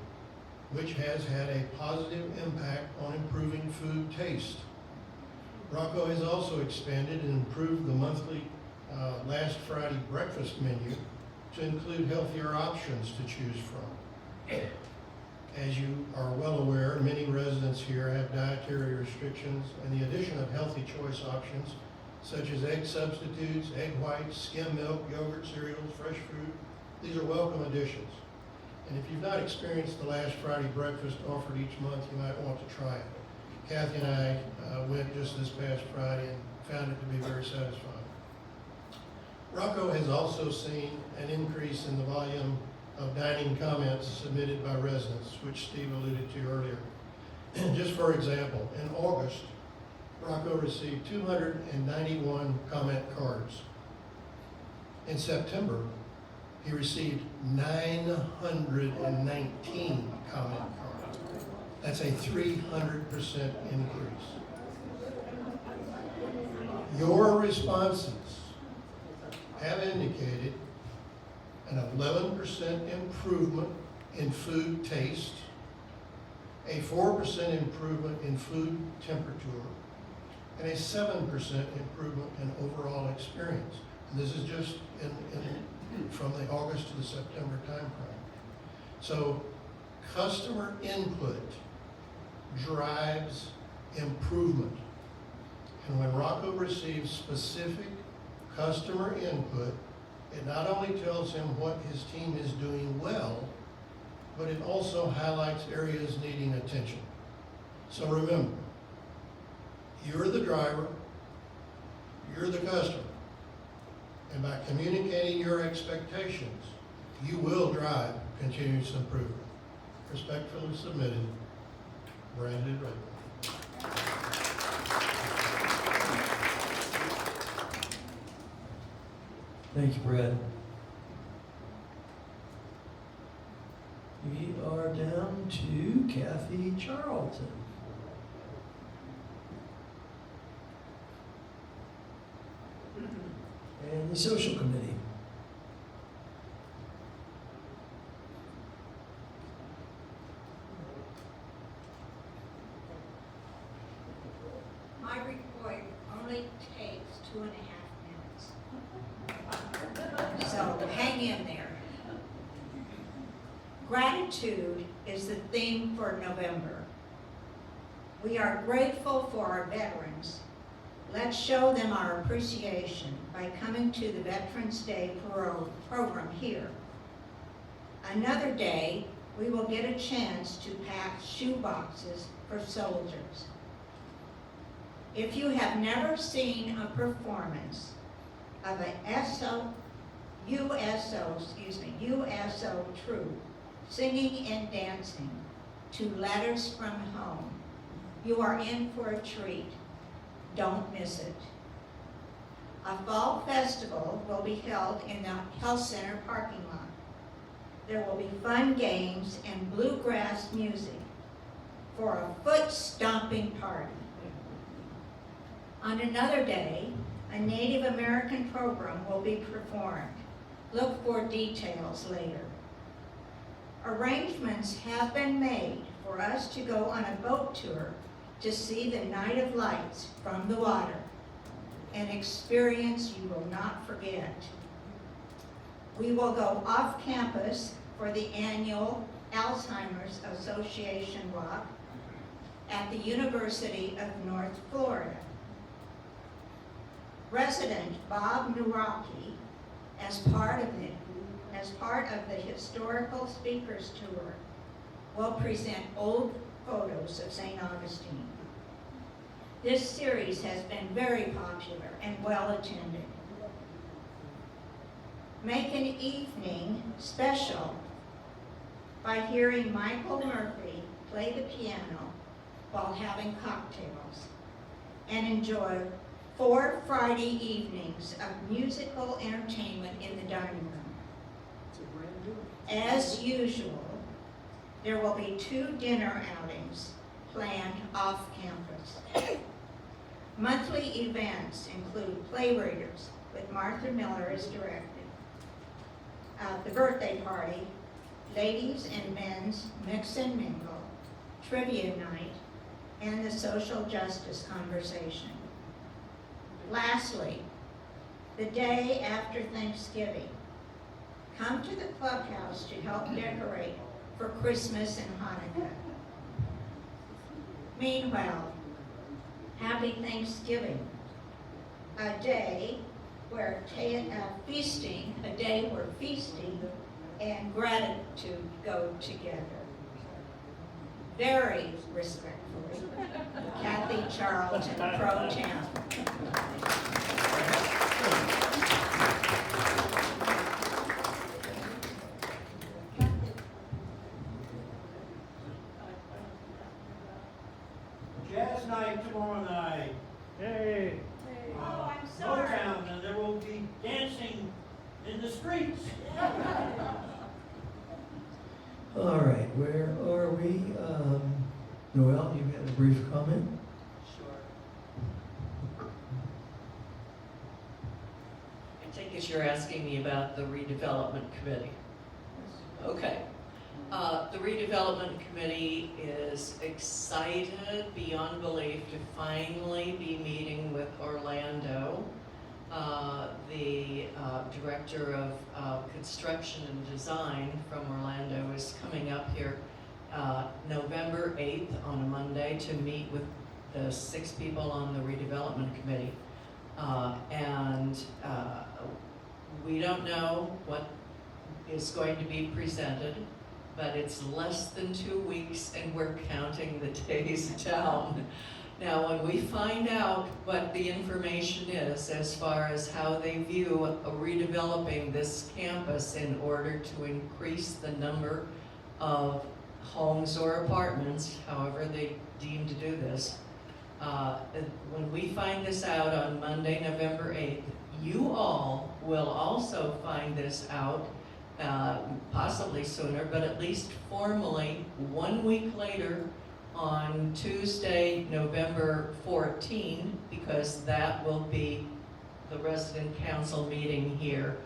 which has had a positive impact on improving food taste. Rocco has also expanded and improved the monthly Last Friday breakfast menu to include healthier options to choose from. As you are well aware, many residents here have dietary restrictions, and the addition of healthy choice options such as egg substitutes, egg whites, skim milk, yogurt, cereals, fresh fruit, these are welcome additions. And if you've not experienced the Last Friday breakfast offered each month, you might want to try it. Kathy and I went just this past Friday and found it to be very satisfying. Rocco has also seen an increase in the volume of dining comments submitted by residents, which Steve alluded to earlier. Just for example, in August, Rocco received 291 comment cards. In September, he received 919 comment cards. That's a 300% increase. Your responses have indicated an 11% improvement in food taste, a 4% improvement in food temperature, and a 7% improvement in overall experience. And this is just from the August to the September timeframe. So customer input drives improvement. And when Rocco receives specific customer input, it not only tells him what his team is doing well, but it also highlights areas needing attention. So remember, you're the driver, you're the customer, and by communicating your expectations, you will drive continuous improvement. Respectfully submitted, Brandon Redmond. Thank you, Brad. We are down to Kathy Charlton. And the social committee. My report only takes 2.5 minutes. So hang in there. Gratitude is the theme for November. We are grateful for our veterans. Let's show them our appreciation by coming to the Veterans Day Parole program here. Another day, we will get a chance to pack shoe boxes for soldiers. If you have never seen a performance of a USO troop singing and dancing to Letters from Home, you are in for a treat. Don't miss it. A fall festival will be held in the Health Center parking lot. There will be fun games and bluegrass music for a foot-stomping party. On another day, a Native American program will be performed. Look for details later. Arrangements have been made for us to go on a boat tour to see the Night of Lights from the water, an experience you will not forget. We will go off campus for the annual Alzheimer's Association Walk at the University of North Florida. Resident Bob Nuraki, as part of the Historical Speakers Tour, will present old photos of St. Augustine. This series has been very popular and well attended. Make an evening special by hearing Michael Murphy play the piano while having cocktails, and enjoy 4 Friday evenings of musical entertainment in the dining room. As usual, there will be 2 dinner outings planned off campus. Monthly events include Play Readers with Martha Miller as director, the birthday party, ladies and men's mix and mingle, trivia night, and the social justice conversation. Lastly, the day after Thanksgiving, come to the clubhouse to help decorate for Christmas and Hanukkah. Meanwhile, happy Thanksgiving, a day where feasting and gratitude go together. Very respectfully, Kathy Charlton, Pro Tem. Jazz night tomorrow night. Hey. Oh, I'm sorry. Motown, and there will be dancing in the streets. All right, where are we? Noel, you had a brief comment? Sure. I take it you're asking me about the redevelopment committee. Okay. The redevelopment committee is excited beyond belief to finally be meeting with Orlando. The director of construction and design from Orlando is coming up here November 8th on a Monday to meet with the 6 people on the redevelopment committee. We don't know what is going to be presented, but it's less than 2 weeks and we're counting the days down. Now, when we find out what the information is as far as how they view redeveloping this campus in order to increase the number of homes or apartments, however they deem to do this, when we find this out on Monday, November 8th, you all will also find this out possibly sooner, but at least formally 1 week later on Tuesday, November 14, because that will be the resident council meeting here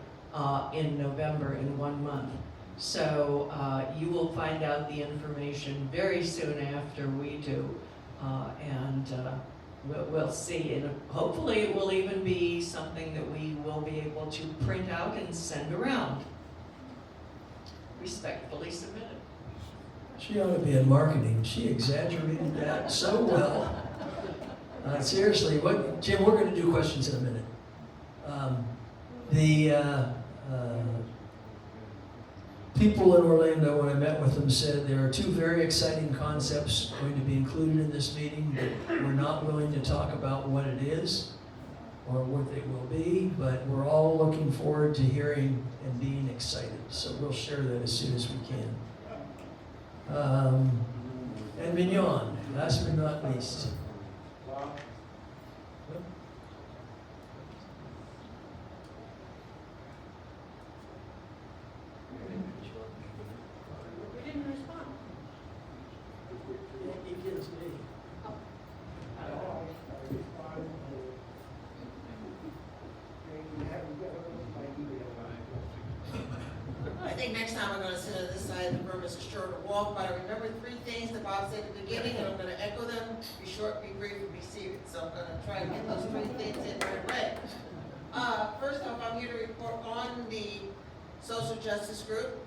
in November in 1 month. So you will find out the information very soon after we do, and we'll see. And hopefully it will even be something that we will be able to print out and send around. Respectfully submitted. She ought to be in marketing. She exaggerated that so well. Seriously, Jim, we're going to do questions in a minute. The people in Orlando, when I met with them, said there are 2 very exciting concepts going to be included in this meeting, but we're not willing to talk about what it is or what they will be, but we're all looking forward to hearing and being excited. So we'll share that as soon as we can. And Mignon, last but not least. We didn't respond. He gives me. I think next time I'm gonna sit on this side of the room, it's a shorter walk, but I remember 3 things that Bob said at the beginning, and I'm gonna echo them: be short, be brief, and be seated. So I'm gonna try to get those 3 things in right away. First off, I'm here to report on the social justice group.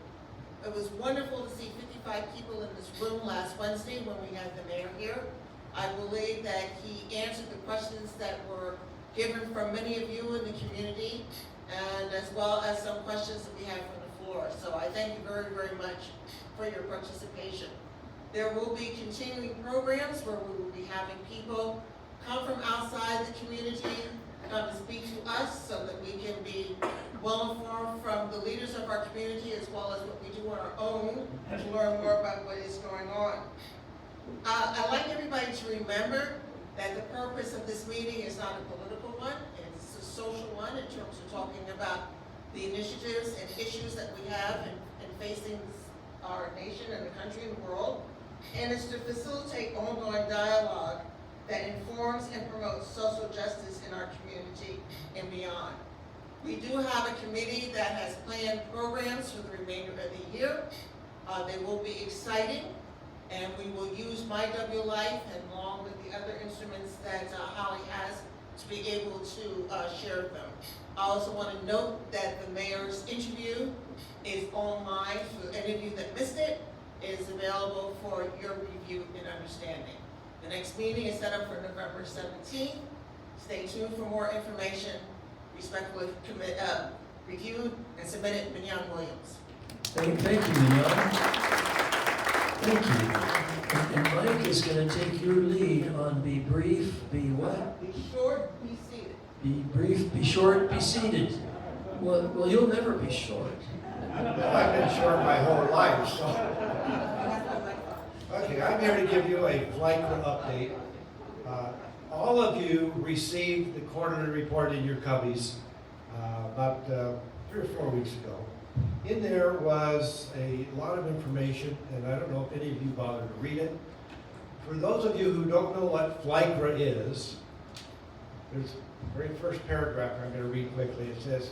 It was wonderful to see 55 people in this room last Wednesday when we had the mayor here. I believe that he answered the questions that were given from many of you in the community, and as well as some questions that we had from the floor. So I thank you very, very much for your participation. There will be continuing programs where we will be having people come from outside the community, come and speak to us so that we can be well informed from the leaders of our community as well as what we do on our own to learn more about what is going on. I'd like everybody to remember that the purpose of this meeting is not a political one, it's a social one in terms of talking about the initiatives and issues that we have in facing our nation and the country and the world. And it's to facilitate ongoing dialogue that informs and promotes social justice in our community and beyond. We do have a committee that has planned programs for the remainder of the year. They will be exciting, and we will use My W Life and along with the other instruments that Holly has to be able to share them. I also want to note that the mayor's interview is online, so any of you that missed it is available for your review and understanding. The next meeting is set up for November 17th. Stay tuned for more information. Respectfully reviewed and submitted, Mignon Williams. Thank you, Mignon. Thank you. And Mike is going to take your lead on be brief, be what? Be short, be seated. Be brief, be short, be seated. Well, you'll never be short. I've been short my whole life, so. Okay, I'm here to give you a FLICRA update. All of you received the quarterly report in your cubbies about 3 or 4 weeks ago. In there was a lot of information, and I don't know if any of you bothered to read it. For those of you who don't know what FLICRA is, there's the very first paragraph I'm going to read quickly. It says,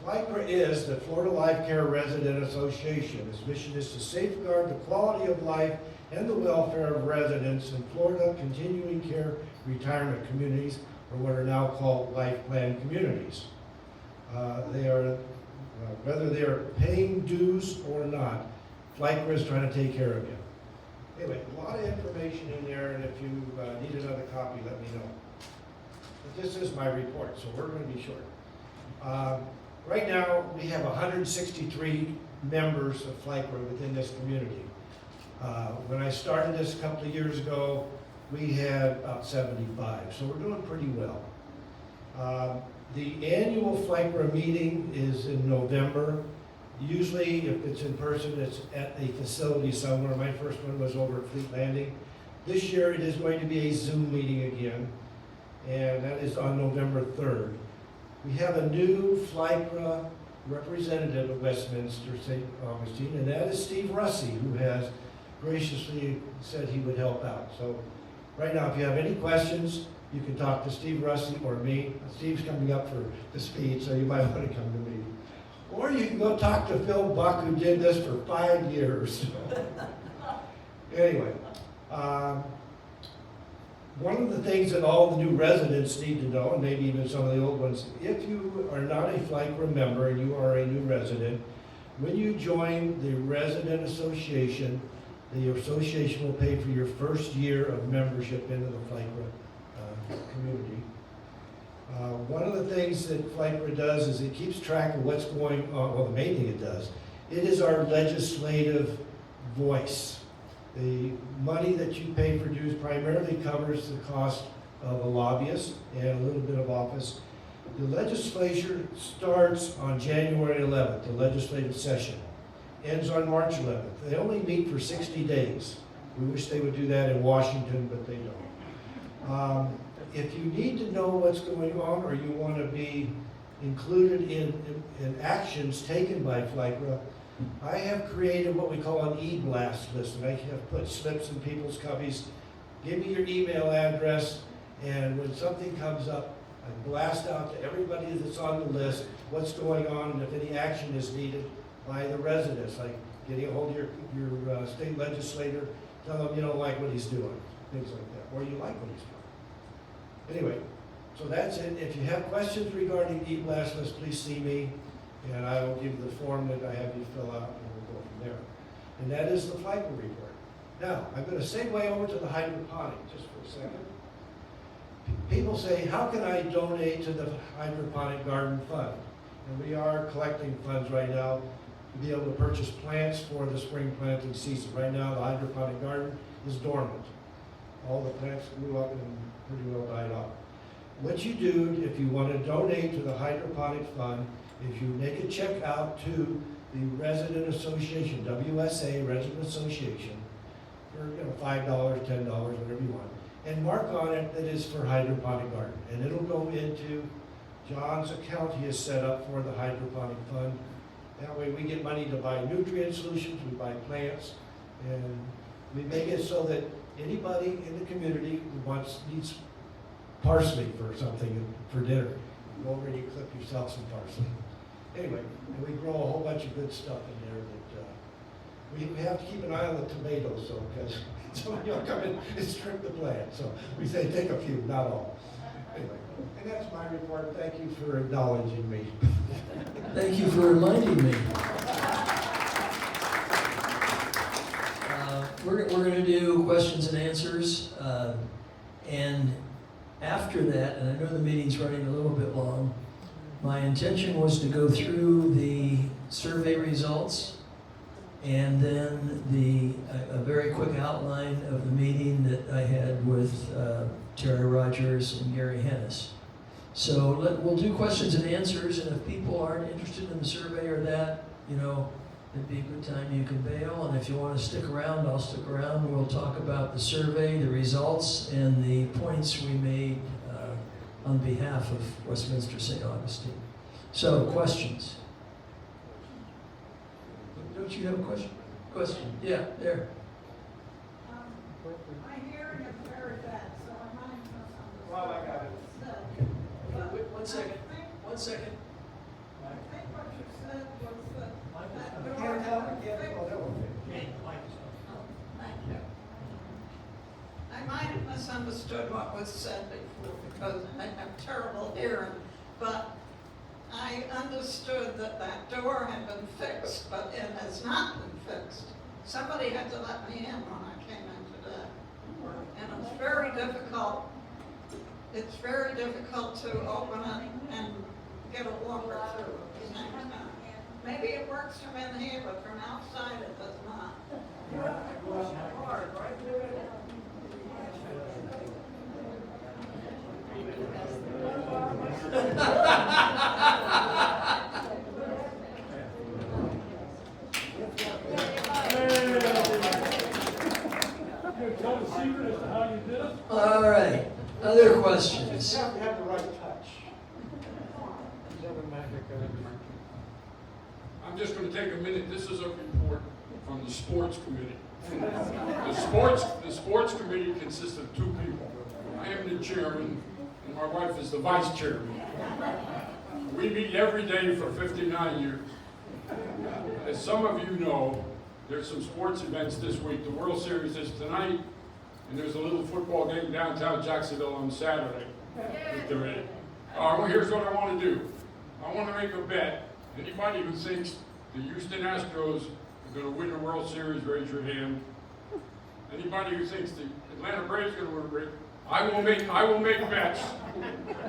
FLICRA is the Florida Life Care Resident Association. Its mission is to safeguard the quality of life and the welfare of residents in Florida continuing care retirement communities, or what are now called life plan communities. Whether they are paying dues or not, FLICRA is trying to take care of you. Anyway, a lot of information in there, and if you need another copy, let me know. But this is my report, so we're going to be short. Right now, we have 163 members of FLICRA within this community. When I started this a couple of years ago, we had about 75, so we're doing pretty well. The annual FLICRA meeting is in November. Usually, if it's in person, it's at a facility somewhere. My first one was over at Fleet Landing. This year, it is going to be a Zoom meeting again, and that is on November 3rd. We have a new FLICRA representative of Westminster St. Augustine, and that is Steve Russey, who has graciously said he would help out. So right now, if you have any questions, you can talk to Steve Russey or me. Steve's coming up for the speech, so you might want to come to me. Or you can go talk to Phil Buck, who did this for 5 years. Anyway, one of the things that all the new residents need to know, and maybe even some of the old ones, if you are not a FLICRA member and you are a new resident, when you join the resident association, the association will pay for your first year of membership into the FLICRA community. One of the things that FLICRA does is it keeps track of what's going on. Well, the main thing it does, it is our legislative voice. The money that you pay for dues primarily covers the cost of a lobbyist and a little bit of office. The legislature starts on January 11th, the legislative session. Ends on March 11th. They only meet for 60 days. We wish they would do that in Washington, but they don't. If you need to know what's going on or you want to be included in actions taken by FLICRA, I have created what we call an e-blast list, and I have put slips in people's cubbies. Give me your email address, and when something comes up, I blast out to everybody that's on the list what's going on and if any action is needed by the residents, like getting a hold of your state legislator, tell them you don't like what he's doing, things like that, or you like what he's doing. Anyway, so that's it. If you have questions regarding the e-blast list, please see me, and I will give you the form that I have you fill out, and we'll go from there. And that is the FLICRA report. Now, I'm going to segue over to the hydroponic just for a second. People say, how can I donate to the Hydroponic Garden Fund? And we are collecting funds right now to be able to purchase plants for the spring planting season. Right now, the hydroponic garden is dormant. All the plants grew up and pretty well died off. What you do, if you want to donate to the hydroponic fund, is you make a check out to the Resident Association, WSA Resident Association, for $5, $10, whatever you want, and mark on it that is for hydroponic garden, and it'll go into John's account he has set up for the hydroponic fund. That way we get money to buy nutrient solutions, we buy plants, and we make it so that anybody in the community who needs parsley for something for dinner, go over and you clip yourself some parsley. Anyway, and we grow a whole bunch of good stuff in there that, we have to keep an eye on the tomatoes though, because somebody will come in and strip the plant. So we say take a few, not all. Anyway, and that's my report. Thank you for acknowledging me. Thank you for reminding me. We're going to do questions and answers, and after that, and I know the meeting's running a little bit long, my intention was to go through the survey results and then a very quick outline of the meeting that I had with Terry Rogers and Gary Hennis. So we'll do questions and answers, and if people aren't interested in the survey or that, it'd be a good time you can bail, and if you want to stick around, I'll stick around. We'll talk about the survey, the results, and the points we made on behalf of Westminster St. Augustine. So, questions? Don't you have a question? Question? Yeah, there. My hearing is very bad, so I might misunderstand. Well, I got it. Wait, 1 second. 1 second. I think what you said was that. I can't tell, I can't tell. Thank you. I might have misunderstood what was said before because I have terrible hearing, but I understood that that door had been fixed, but it has not been fixed. Somebody had to let me in when I came in today. And it's very difficult. It's very difficult to open it and get a walker through at the same time. Maybe it works from in here, but from outside it does not. All right. Other questions? You have to have the right touch. I'm just going to take a minute. This is a report from the sports committee. The sports committee consists of 2 people. I am the chairman, and my wife is the vice chairman. We meet every day for 59 years. As some of you know, there's some sports events this week. The World Series is tonight, and there's a little football game downtown Jacksonville on Saturday. Here's what I want to do. I want to make a bet. Anybody who thinks the Houston Astros are going to win the World Series, raise your hand. Anybody who thinks the Atlanta Braves are going to win, I will make bets.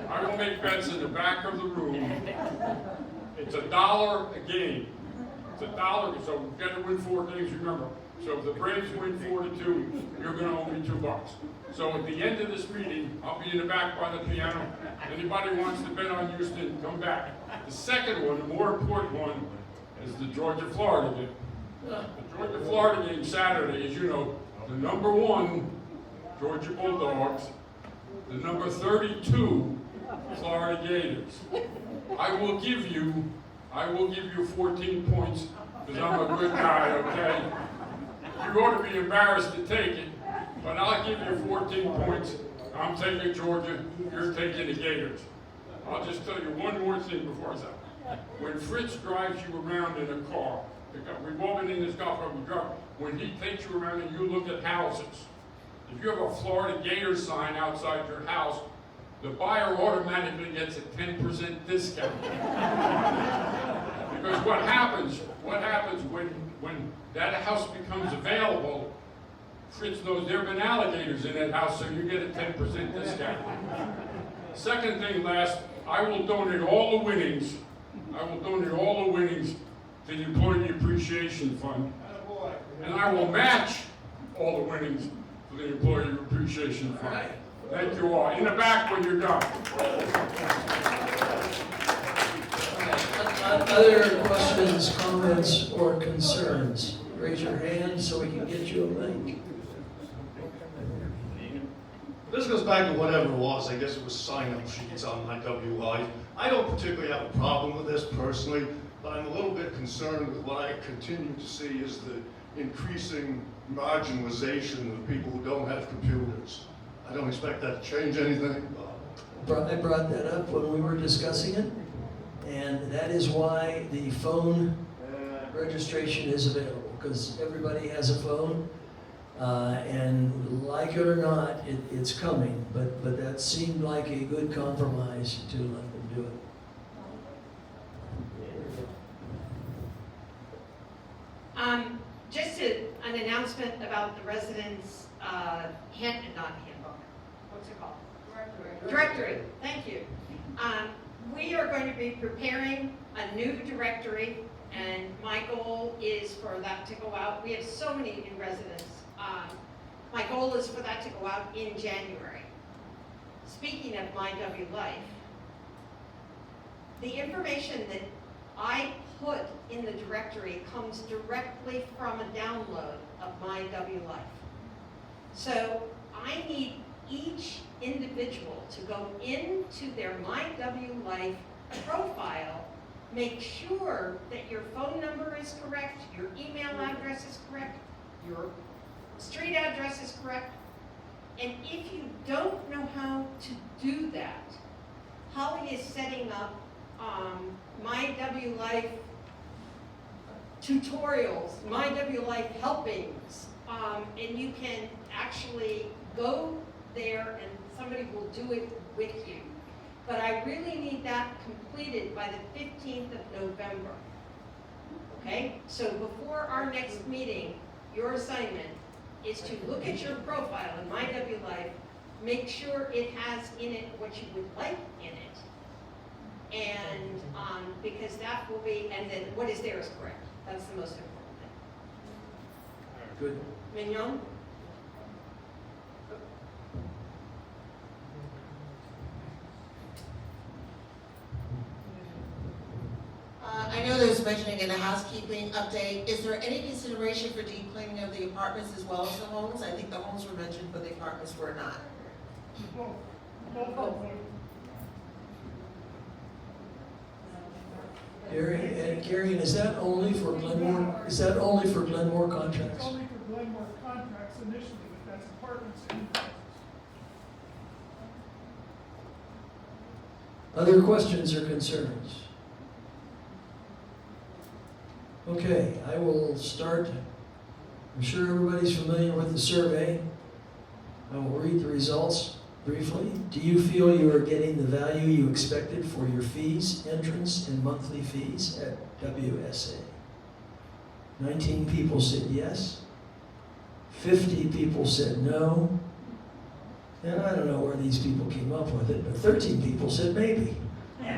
I will make bets in the back of the room. It's $1 a game. It's $1, so we've got to win 4 games, remember. So if the Braves win 4-2, you're going to owe me $2. So at the end of this meeting, I'll be in the back by the piano. Anybody who wants to bet on Houston, come back. The second one, the more important one, is the Georgia-Florida game. The Georgia-Florida game Saturday, as you know, the number 1 Georgia Bulldogs, the number 32 Florida Gators. I will give you 14 points because I'm a good guy, okay? You ought to be embarrassed to take it, but I'll give you 14 points. I'm taking Georgia, you're taking the Gators. I'll just tell you one more thing before I say. When Fritz drives you around in a car, we've all been in this car, when he takes you around and you look at houses, if you have a Florida Gator sign outside your house, the buyer automatically gets a 10% discount. Because what happens when that house becomes available, Fritz knows there have been alligators in that house, so you get a 10% discount. Second thing, I will donate all the winnings. To the Employee Appreciation Fund. And I will match all the winnings for the Employee Appreciation Fund. Thank you all. In the back when you're done. Other questions, comments, or concerns? Raise your hand so we can get you a mic. This goes back to whatever it was. I guess it was sign-up sheets on my WI. I don't particularly have a problem with this personally, but I'm a little bit concerned with what I continue to see is the increasing marginalization of people who don't have computers. I don't expect that to change anything. I brought that up when we were discussing it, and that is why the phone registration is available, because everybody has a phone, and like it or not, it's coming, but that seemed like a good compromise to let them do it. Just an announcement about the residents, not handbook, what's it called? Directory, thank you. We are going to be preparing a new directory, and my goal is for that to go out. We have so many new residents. My goal is for that to go out in January. Speaking of MyW Life, the information that I put in the directory comes directly from a download of MyW Life. So I need each individual to go into their MyW Life profile, make sure that your phone number is correct, your email address is correct, your street address is correct. And if you don't know how to do that, Holly is setting up MyW Life tutorials, MyW Life helpings, and you can actually go there and somebody will do it with you. But I really need that completed by the 15th of November. Okay? So before our next meeting, your assignment is to look at your profile in MyW Life, make sure it has in it what you would like in it. And because that will be, and then what is there is correct. That's the most important thing. Good. Mignon? I know there's mentioning in the housekeeping update, is there any consideration for deep cleaning of the apartments as well as the homes? I think the homes were mentioned, but the apartments were not. Gary, and is that only for Glenmore? Is that only for Glenmore contracts? It's only for Glenmore contracts initially, but that's apartments and houses. Other questions or concerns? Okay, I will start. I'm sure everybody's familiar with the survey. I will read the results briefly. Do you feel you are getting the value you expected for your fees, entrance, and monthly fees at WSA? 19 people said yes. 50 people said no. And I don't know where these people came up with it, but 13 people said maybe. I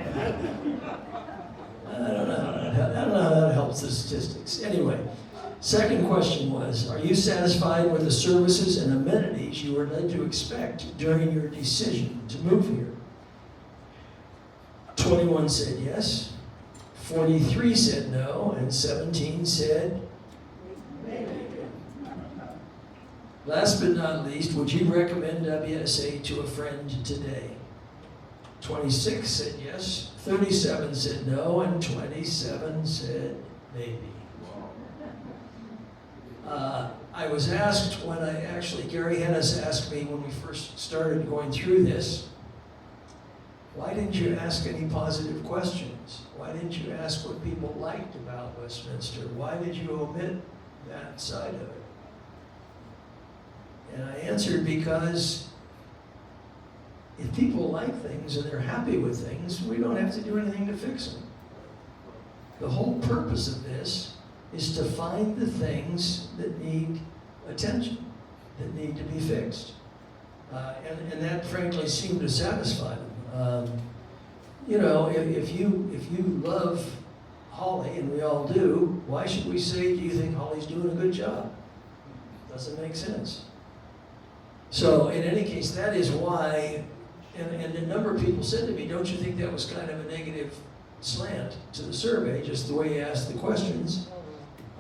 don't know how that helps the statistics. Anyway, second question was, are you satisfied with the services and amenities you were led to expect during your decision to move here? 21 said yes, 43 said no, and 17 said maybe. Last but not least, would you recommend WSA to a friend today? 26 said yes, 37 said no, and 27 said maybe. I was asked when Gary Hennis asked me when we first started going through this, why didn't you ask any positive questions? Why didn't you ask what people liked about Westminster? Why did you omit that side of it? And I answered because if people like things and they're happy with things, we don't have to do anything to fix them. The whole purpose of this is to find the things that need attention, that need to be fixed. And that frankly seemed to satisfy them. If you love Holly, and we all do, why should we say, do you think Holly's doing a good job? Doesn't make sense. So in any case, that is why, and a number of people said to me, don't you think that was kind of a negative slant to the survey, just the way you asked the questions?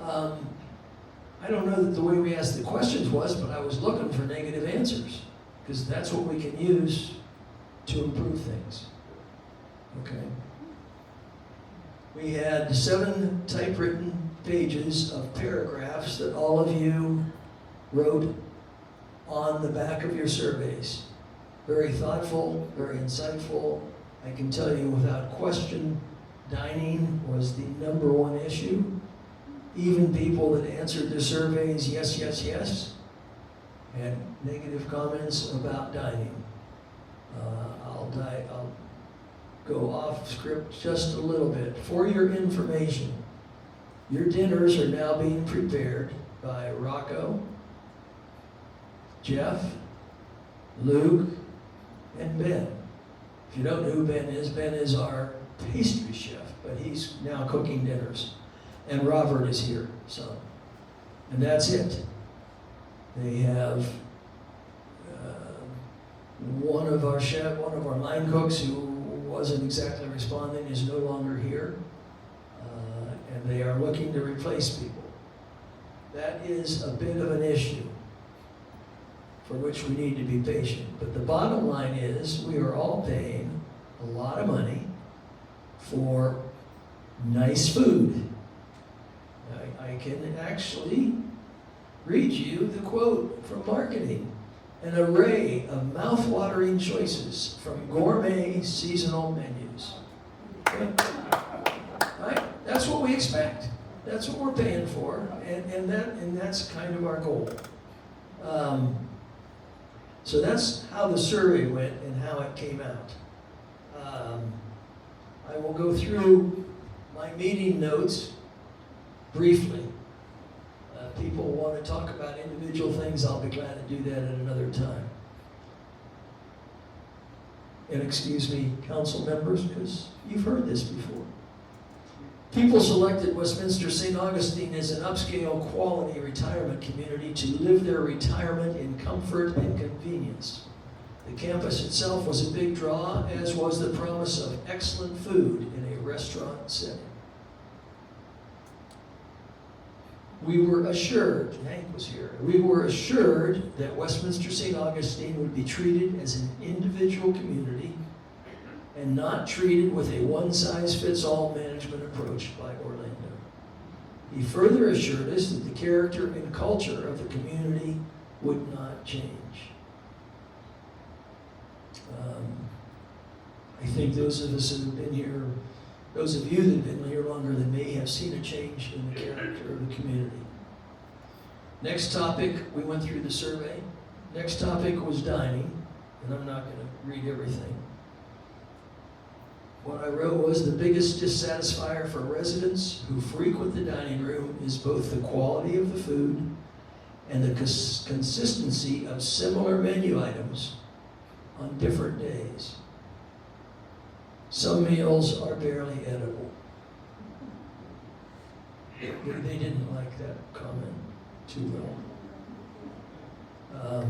I don't know that the way we asked the questions was, but I was looking for negative answers, because that's what we can use to improve things. Okay. We had 7 typewritten pages of paragraphs that all of you wrote on the back of your surveys. very thoughtful, very insightful. I can tell you without question, dining was the number one issue. Even people that answered the surveys, yes, yes, yes, had negative comments about dining. I'll go off script just a little bit. For your information, your dinners are now being prepared by Rocco, Jeff, Luke, and Ben. If you don't know who Ben is our pastry chef, but he's now cooking dinners. And Robert is here, so. And that's it. They have one of our line cooks who wasn't exactly responding is no longer here. And they are looking to replace people. That is a bit of an issue for which we need to be patient. But the bottom line is we are all paying a lot of money for nice food. I can actually read you the quote from marketing. An array of mouth-watering choices from gourmet seasonal menus. Okay? Right? That's what we expect. That's what we're paying for, and that's kind of our goal. So that's how the survey went and how it came out. I will go through my meeting notes briefly. People want to talk about individual things, I'll be glad to do that at another time. And excuse me, council members, because you've heard this before. People selected Westminster St. Augustine as an upscale quality retirement community to live their retirement in comfort and convenience. The campus itself was a big draw, as was the promise of excellent food in a restaurant setting. We were assured, Hank was here, we were assured that Westminster St. Augustine would be treated as an individual community and not treated with a one-size-fits-all management approach by Orlando. He further assured us that the character and culture of the community would not change. I think those of us that have been here, those of you that have been here longer than me, have seen a change in the character of the community. Next topic, we went through the survey. Next topic was dining, and I'm not going to read everything. What I wrote was the biggest dissatisfier for residents who frequent the dining room is both the quality of the food and the consistency of similar menu items on different days. Some meals are barely edible. They didn't like that comment too well.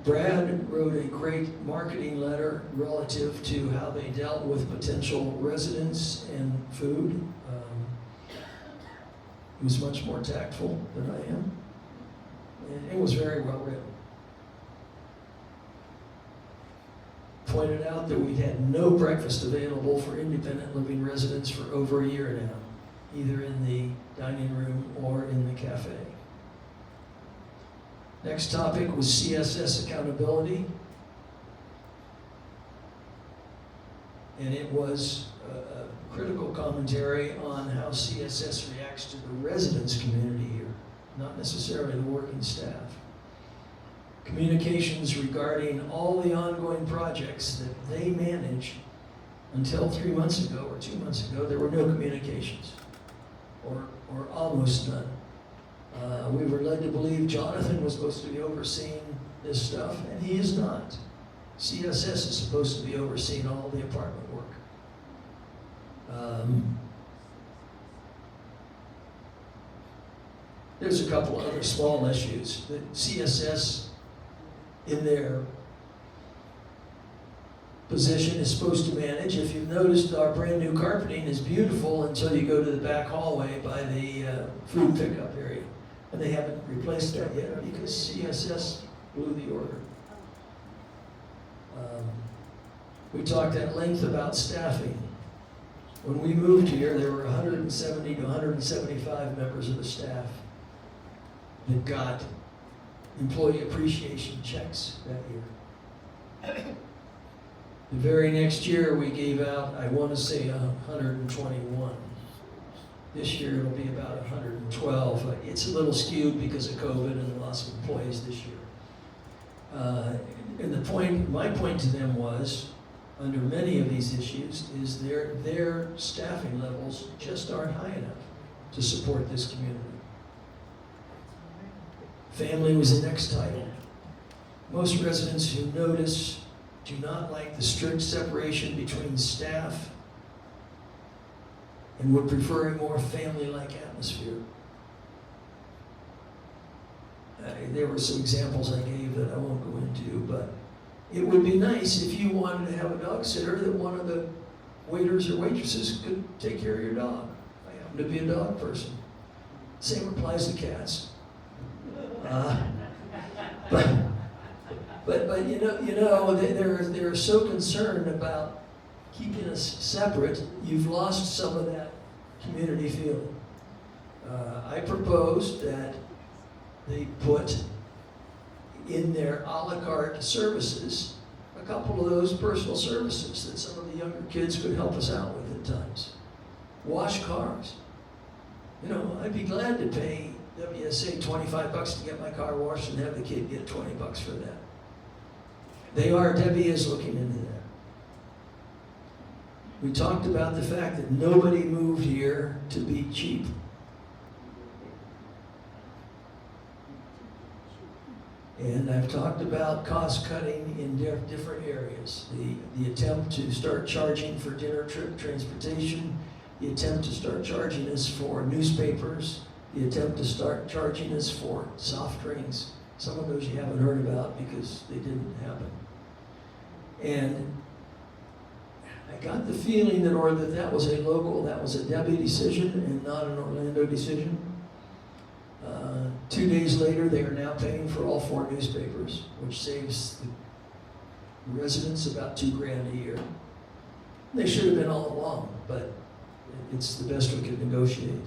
Brad wrote a great marketing letter relative to how they dealt with potential residents and food. He was much more tactful than I am. And it was very well written. Pointed out that we'd had no breakfast available for independent living residents for over a year now, either in the dining room or in the cafe. Next topic was CSS accountability. And it was a critical commentary on how CSS reacts to the residents' community here, not necessarily the working staff. Communications regarding all the ongoing projects that they manage. Until 3 months ago or 2 months ago, there were no communications, or almost none. We were led to believe Jonathan was supposed to be overseeing this stuff, and he is not. CSS is supposed to be overseeing all the apartment work. There's a couple of other small issues that CSS in their position is supposed to manage. If you've noticed, our brand new carpeting is beautiful until you go to the back hallway by the food pickup area. And they haven't replaced that yet because CSS blew the order. We talked at length about staffing. When we moved here, there were 170 to 175 members of the staff that got employee appreciation checks that year. The very next year, we gave out, I want to say 121. This year, it'll be about 112. It's a little skewed because of COVID and the loss of employees this year. And my point to them was, under many of these issues, is their staffing levels just aren't high enough to support this community. Family was the next title. Most residents who notice do not like the strict separation between staff and would prefer a more family-like atmosphere. There were some examples I gave that I won't go into, but it would be nice if you wanted to have a dog sitter that one of the waiters or waitresses could take care of your dog. I happen to be a dog person. Same applies to cats. But you know, they're so concerned about keeping us separate, you've lost some of that community feeling. I proposed that they put in their a la carte services a couple of those personal services that some of the younger kids could help us out with at times. Wash cars. You know, I'd be glad to pay WSA $25 to get my car washed and have the kid get $20 for that. Debbie is looking into that. We talked about the fact that nobody moved here to be cheap. And I've talked about cost cutting in different areas. The attempt to start charging for dinner trip transportation, the attempt to start charging us for newspapers, the attempt to start charging us for soft drinks. Some of those you haven't heard about because they didn't happen. And I got the feeling that was a Debbie decision and not an Orlando decision. 2 days later, they are now paying for all 4 newspapers, which saves the residents about $2,000 a year. They should have been all along, but it's the best we could negotiate.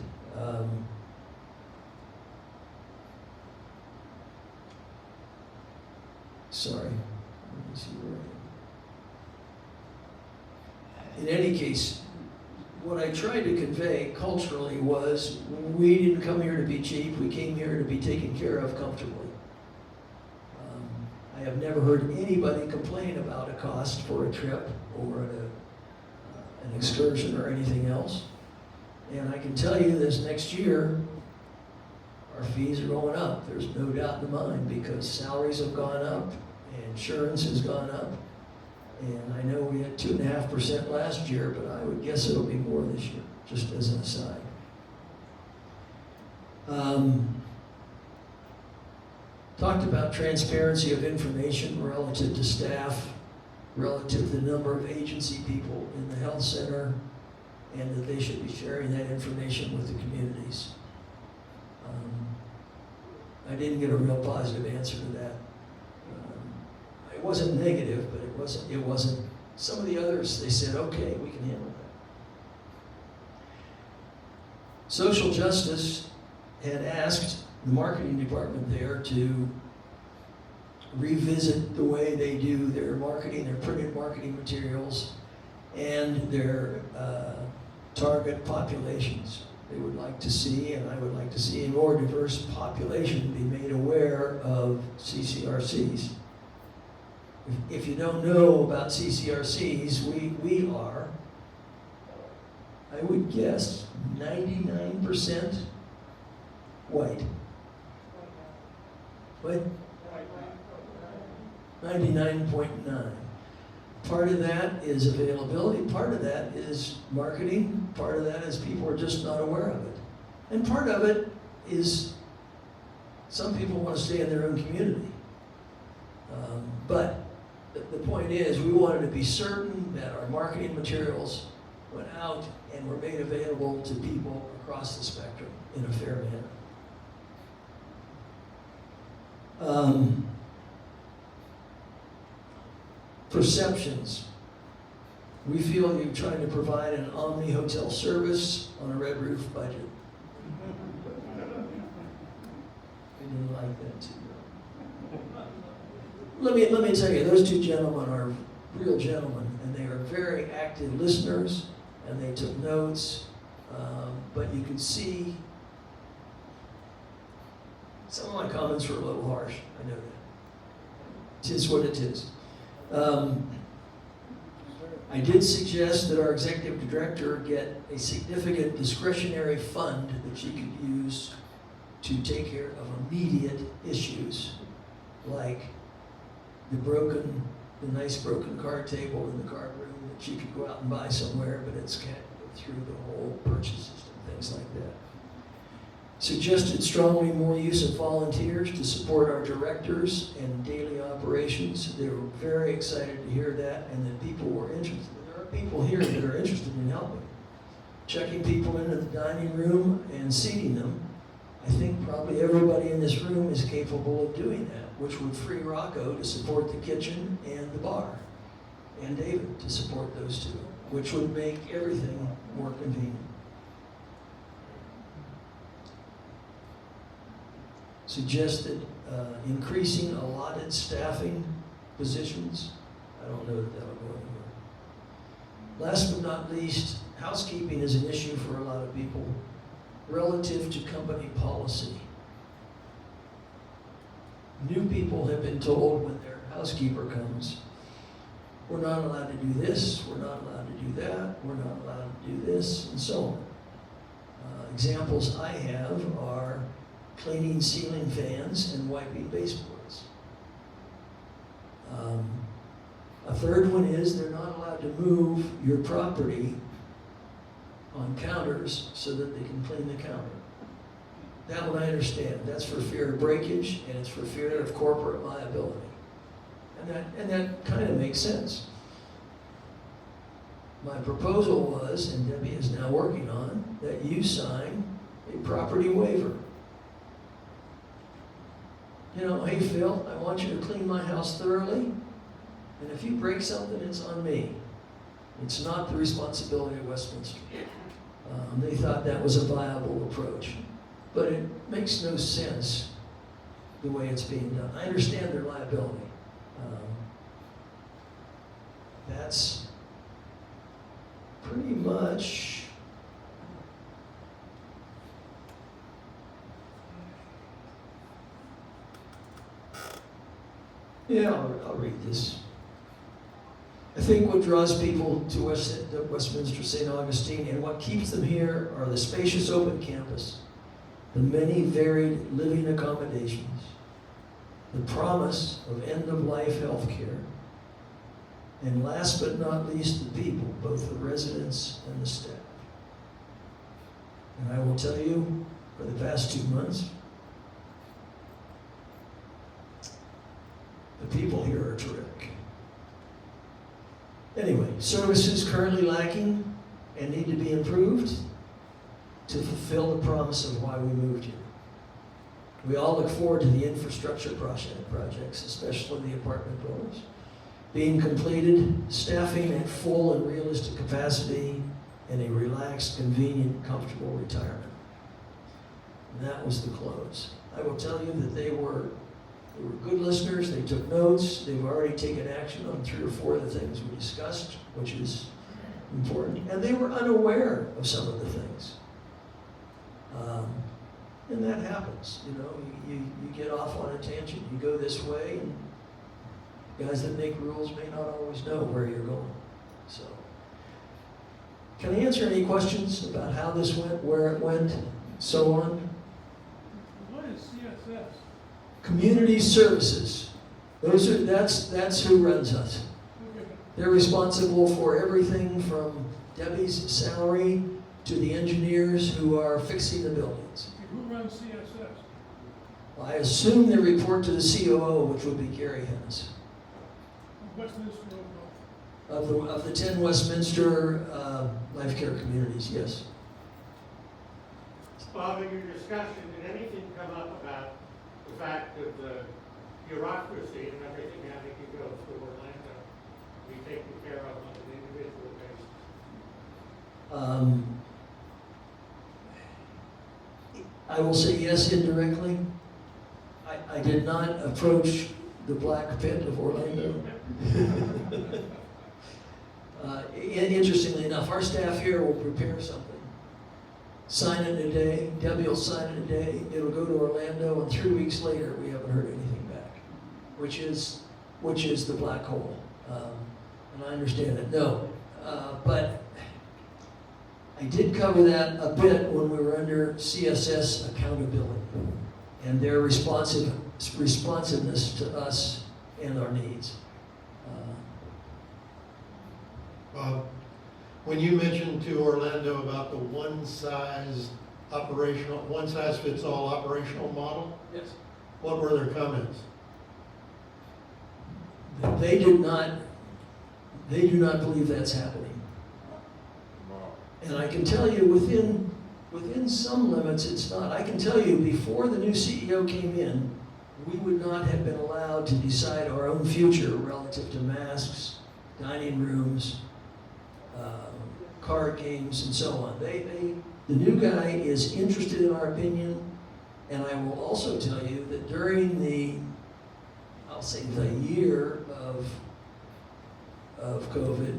Sorry, let me see where I am. In any case, what I tried to convey culturally was we didn't come here to be cheap, we came here to be taken care of comfortably. I have never heard anybody complain about a cost for a trip or an excursion or anything else. And I can tell you this next year, our fees are going up. There's no doubt in my mind because salaries have gone up, insurance has gone up. And I know we had 2.5% last year, but I would guess it'll be more this year, just as an aside. Talked about transparency of information relative to staff, relative to the number of agency people in the health center, and that they should be sharing that information with the communities. I didn't get a real positive answer to that. It wasn't negative, but it wasn't. Some of the others, they said, okay, we can handle that. Social Justice had asked the marketing department there to revisit the way they do their marketing, their printed marketing materials, and their target populations. They would like to see, and I would like to see, a more diverse population be made aware of CCRCs. If you don't know about CCRCs, we are, I would guess, 99% white. What? 99.9. Part of that is availability, part of that is marketing, part of that is people are just not aware of it. And part of it is some people want to stay in their own community. But the point is, we wanted to be certain that our marketing materials went out and were made available to people across the spectrum in a fair manner. Perceptions. We feel you're trying to provide an omni hotel service on a red roof budget. I didn't like that too well. let me tell you, those two gentlemen are real gentlemen, and they are very active listeners, and they took notes, but you can see some of my comments were a little harsh, I know that. It is what it is. I did suggest that our executive director get a significant discretionary fund that she could use to take care of immediate issues, like the nice broken card table in the card room that she could go out and buy somewhere, but it's can't go through the whole purchase system, things like that. Suggested strongly more use of volunteers to support our directors and daily operations. They were very excited to hear that, and that people were interested. There are people here that are interested in helping. Checking people into the dining room and seating them. I think probably everybody in this room is capable of doing that, which would free Rocco to support the kitchen and the bar, and David to support those two, which would make everything more convenient. Suggested increasing allotted staffing positions. I don't know that that'll go anywhere. Last but not least, housekeeping is an issue for a lot of people relative to company policy. New people have been told when their housekeeper comes, we're not allowed to do this, we're not allowed to do that, we're not allowed to do this, and so on. Examples I have are cleaning ceiling fans and wiping baseboards. A third one is they're not allowed to move your property on counters so that they can clean the counter. That one I understand. That's for fear of breakage, and it's for fear of corporate liability. And that kind of makes sense. My proposal was, and Debbie is now working on, that you sign a property waiver. You know, hey Phil, I want you to clean my house thoroughly, and if you break something, it's on me. It's not the responsibility of Westminster. They thought that was a viable approach, but it makes no sense the way it's being done. I understand their liability. That's pretty much yeah, I'll read this. I think what draws people to Westminster St. Augustine and what keeps them here are the spacious open campus, the many varied living accommodations, the promise of end-of-life health care, and last but not least, the people, both the residents and the staff. And I will tell you, for the past 2 months, the people here are terrific. Anyway, services currently lacking and need to be improved to fulfill the promise of why we moved here. We all look forward to the infrastructure projects, especially the apartment buildings, being completed, staffing at full and realistic capacity, and a relaxed, convenient, comfortable retirement. And that was the close. I will tell you that they were good listeners, they took notes, they've already taken action on 3 or 4 of the things we discussed, which is important, and they were unaware of some of the things. And that happens, you know, you get off on a tangent, you go this way, and guys that make rules may not always know where you're going. So, can I answer any questions about how this went, where it went, so on? What is CSS? Community services. That's who runs us. They're responsible for everything from Debbie's salary to the engineers who are fixing the buildings. Who runs CSS? I assume they report to the COO, which would be Gary Hennis. Westminster Of the 10 Westminster life care communities, yes. Bob, in your discussion, did anything come up about the fact of the bureaucracy and everything having to go through Orlando be taken care of on an individual basis? I will say yes indirectly. I did not approach the black pit of Orlando. Interestingly enough, our staff here will prepare something. Sign it in a day, Debbie will sign it in a day, it'll go to Orlando, and 3 weeks later, we haven't heard anything back, which is the black hole. And I understand it, no. But I did cover that a bit when we were under CSS accountability and their responsiveness to us and our needs. Bob, when you mentioned to Orlando about the one size fits all operational model, Yes. what were their comments? They do not believe that's happening. And I can tell you within some limits it's not. I can tell you before the new CEO came in, we would not have been allowed to decide our own future relative to masks, dining rooms, card games, and so on. The new guy is interested in our opinion, and I will also tell you that during the year of COVID,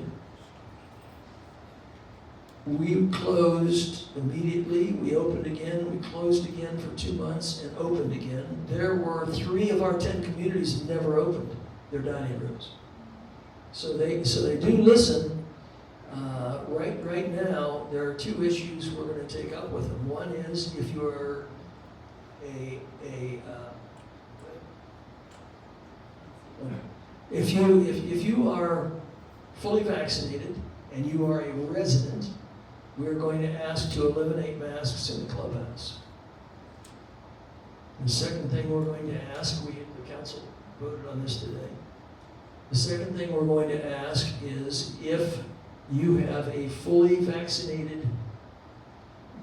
we closed immediately, we opened again, we closed again for 2 months and opened again. There were 3 of our 10 communities that never opened their dining rooms. So they do listen. Right now, there are 2 issues we're going to take up with them. One is if you're if you are fully vaccinated and you are a resident, we're going to ask to eliminate masks in the clubhouse. The second thing we're going to ask, the council voted on this today. The second thing we're going to ask is if you have a fully vaccinated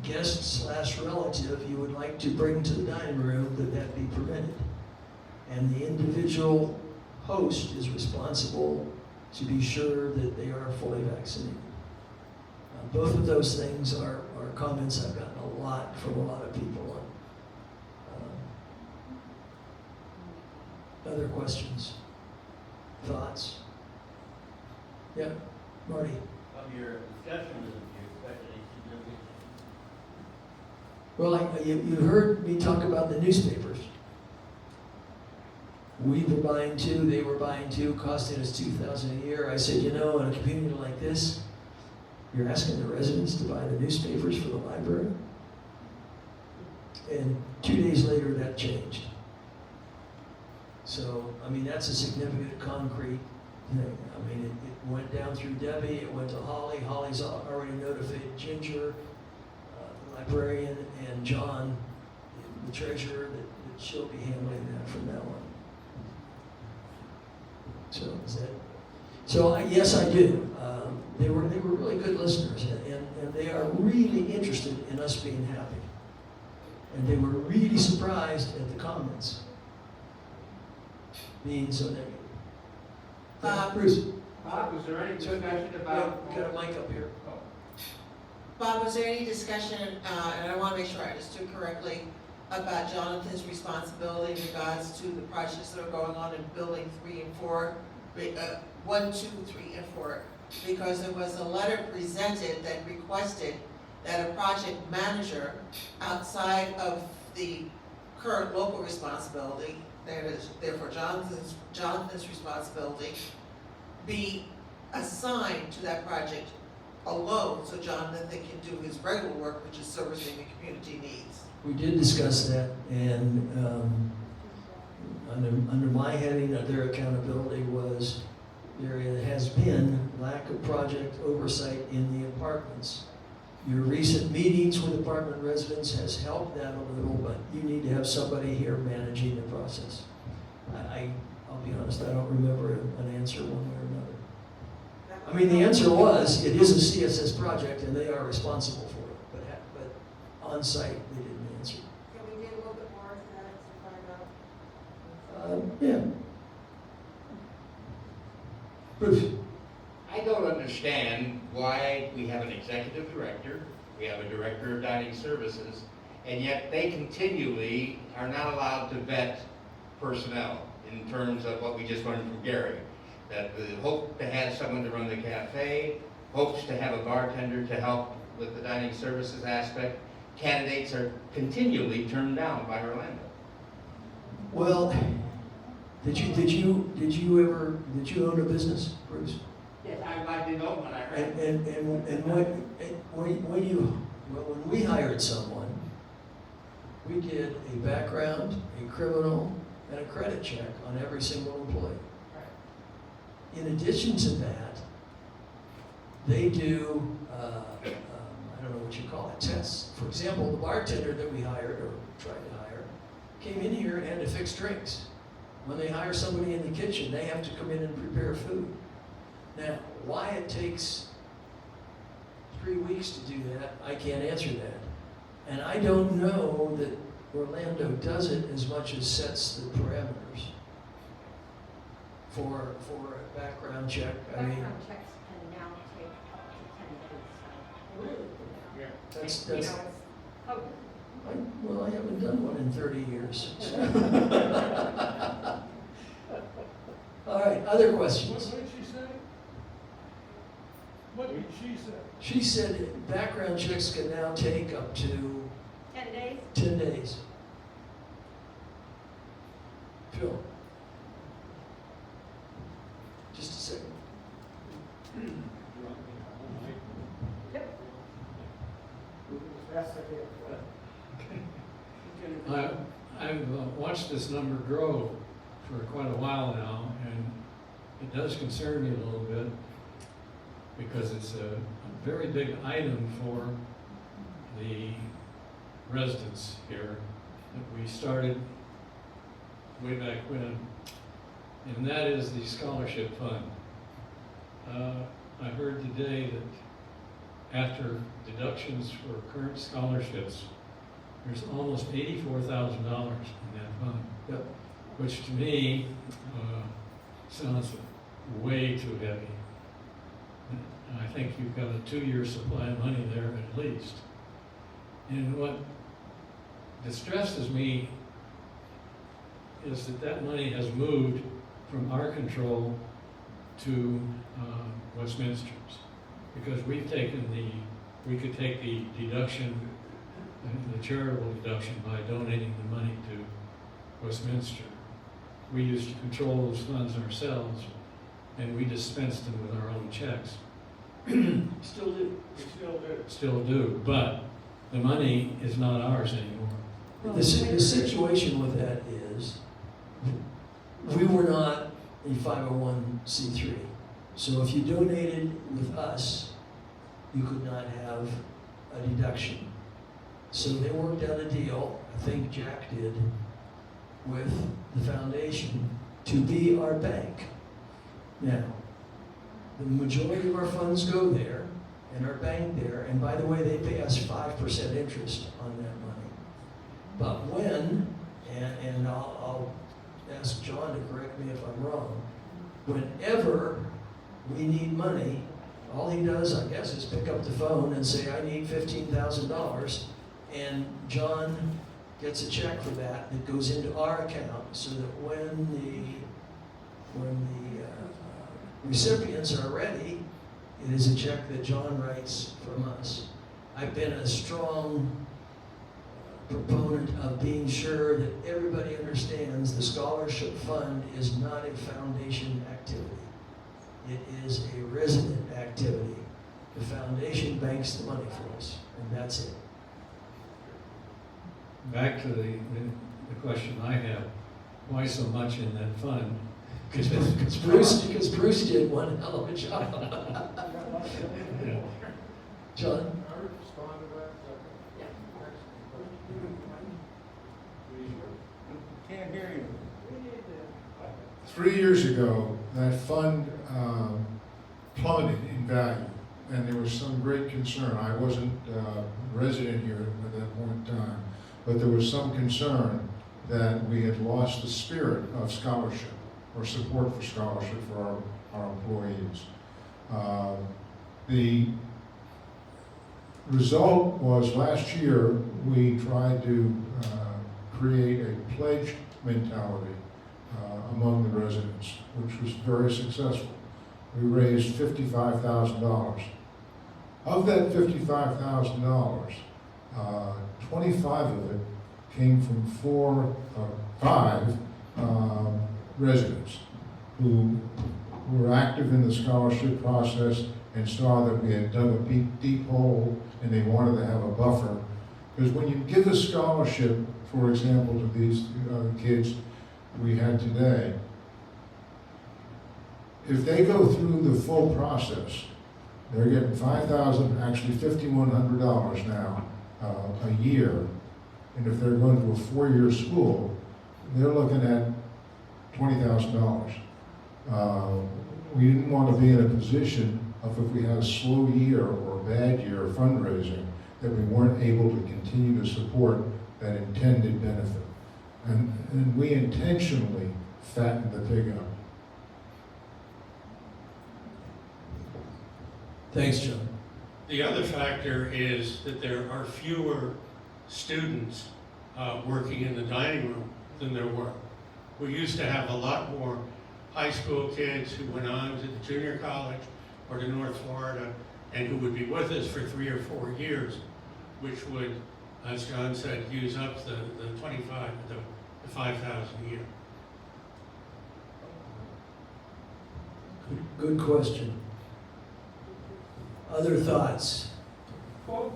guest/relative you would like to bring to the dining room, that be permitted. And the individual host is responsible to be sure that they are fully vaccinated. Both of those things are comments I've gotten a lot from a lot of people on. Other questions? Thoughts? Yeah, Marty. Of your discussion, do you expect any significant? Well, you heard me talk about the newspapers. We were buying 2, they were buying 2, costing us $2,000 a year. I said, in a community like this, you're asking the residents to buy the newspapers for the library? And 2 days later, that changed. So, that's a significant concrete thing. It went down through Debbie, it went to Holly. Holly's already notified Ginger, the librarian, and John, the treasurer, that she'll be handling that from now on. So, is that? So, yes, I do. They were really good listeners, and they are really interested in us being happy. And they were really surprised at the comments being so negative. Bruce. Bob, was there any discussion about? Got a mic up here. Bob, was there any discussion, and I want to make sure I understood correctly, about Jonathan's responsibility in regards to the projects that are going on in building 3 and 4, 1, 2, 3, and 4? Because there was a letter presented that requested that a project manager outside of the current local responsibility, that is therefore Jonathan's responsibility, be assigned to that project alone, so Jonathan can do his regular work, which is servicing the community needs. We did discuss that, and under my heading of their accountability was there has been lack of project oversight in the apartments. Your recent meetings with apartment residents has helped that a little, but you need to have somebody here managing the process. I'll be honest, I don't remember an answer one way or another. The answer was, it is a CSS project and they are responsible for it, but on site, they didn't answer. Can we get a little bit more into that to find out? Yeah. Bruce. I don't understand why we have an executive director, we have a director of dining services, and yet they continually are not allowed to vet personnel in terms of what we just learned from Gary. That we hope to have someone to run the cafe, hopes to have a bartender to help with the dining services aspect. Candidates are continually turned down by Orlando. Well, did you own a business, Bruce? Yes, I did know when I heard. When we hired someone, we did a background, a criminal, and a credit check on every single employee. In addition to that, they do, I don't know what you call it, tests. For example, the bartender that we hired, or tried to hire, came in here and had to fix drinks. When they hire somebody in the kitchen, they have to come in and prepare food. Now, why it takes 3 weeks to do that, I can't answer that. And I don't know that Orlando does it as much as sets the parameters for a background check. I mean, Background checks can now take up to 10 days. Yeah. that's, You know, it's COVID. well, I haven't done one in 30 years. All right, other questions? What did she say? What did she say? She said background checks can now take up to 10 days? 10 days. Phil? Just a second. I've watched this number grow for quite a while now, and it does concern me a little bit because it's a very big item for the residents here that we started way back when, and that is the scholarship fund. I heard today that after deductions for current scholarships, there's almost $84,000 in that fund. Yep. Which to me sounds way too heavy. And I think you've got a 2-year supply of money there at least. And what distresses me is that that money has moved from our control to Westminster's. Because we could take the deduction, the charitable deduction by donating the money to Westminster. We used to control those funds ourselves, and we dispensed them with our own checks. Still do. Still do, but the money is not ours anymore. The situation with that is, we were not a 501c3. So if you donated with us, you could not have a deduction. So they worked out a deal, I think Jack did, with the foundation to be our bank. Now, the majority of our funds go there and are banked there, and by the way, they pay us 5% interest on that money. But when, and I'll ask John to correct me if I'm wrong, whenever we need money, all he does, I guess, is pick up the phone and say, I need $15,000, and John gets a check for that that goes into our account, so that when the recipients are ready, it is a check that John writes from us. I've been a strong proponent of being sure that everybody understands the scholarship fund is not a foundation activity. It is a resident activity. The foundation banks the money for us, and that's it. Back to the question I have, why so much in that fund? Because Bruce did one hell of a job. Yeah. John? Can't hear you. 3 years ago, that fund plummeted in value, and there was some great concern. I wasn't resident here at that point in time, but there was some concern that we had lost the spirit of scholarship or support for scholarship for our employees. The result was last year we tried to create a pledged mentality among the residents, which was very successful. We raised $55,000. Of that $55,000, 25 of it came from five residents who were active in the scholarship process and saw that we had dug a deep hole and they wanted to have a buffer. Because when you give a scholarship, for example, to these kids we had today, if they go through the full process, they're getting $5,000, actually $5,100 now a year. And if they're going to a 4-year school, they're looking at $20,000. We didn't want to be in a position of, if we had a slow year or a bad year of fundraising, that we weren't able to continue to support that intended benefit. And we intentionally fattened the pig up. Thanks, John. The other factor is that there are fewer students working in the dining room than there were. We used to have a lot more high school kids who went on to the junior college or to North Florida and who would be with us for 3 or 4 years, which would, as John said, use up the 5,000 a year. Good question. Other thoughts? The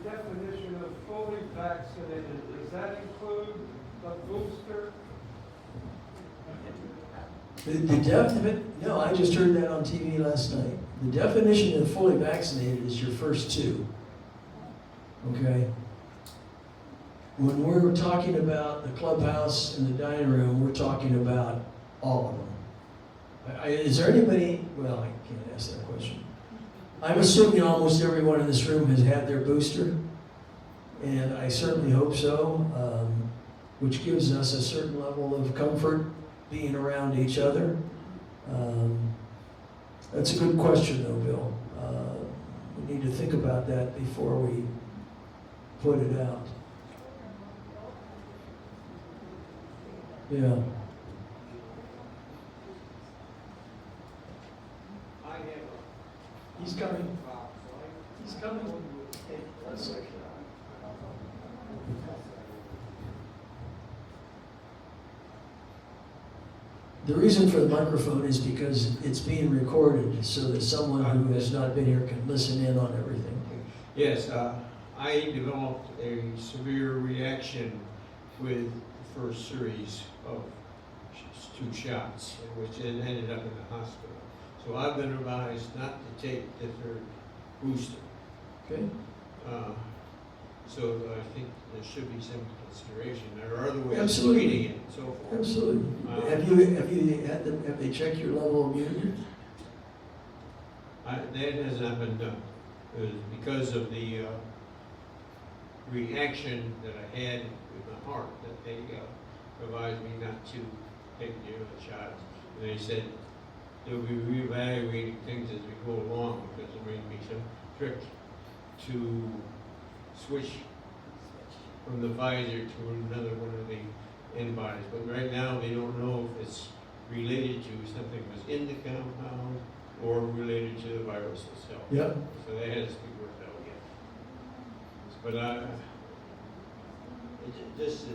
definition of fully vaccinated, does that include the booster? No, I just heard that on TV last night. The definition of fully vaccinated is your first 2. Okay? When we're talking about the clubhouse and the dining room, we're talking about all of them. Is there anybody, well, I can't ask that question. I'm assuming almost everyone in this room has had their booster, and I certainly hope so, which gives us a certain level of comfort being around each other. That's a good question though, Bill. We need to think about that before we put it out. Yeah. He's coming. He's coming. Hey, 1 second. The reason for the microphone is because it's being recorded so that someone who has not been here can listen in on everything. Yes, I developed a severe reaction with the first series of 2 shots, which then ended up in the hospital. So I've been advised not to take the 3rd booster. Okay. So I think there should be some consideration. There are other ways Absolutely. of treating it and so forth. Absolutely. Have they checked your level of immunity? That has not been done. It was because of the reaction that I had with my heart that they advised me not to take the other shots. And they said they'll be reevaluating things as we go along because there may be some trick to switch from the Pfizer to another one of the antibodies. But right now they don't know if it's related to something that was in the compound or related to the virus itself. Yep. So that has to be worked out yet. But just to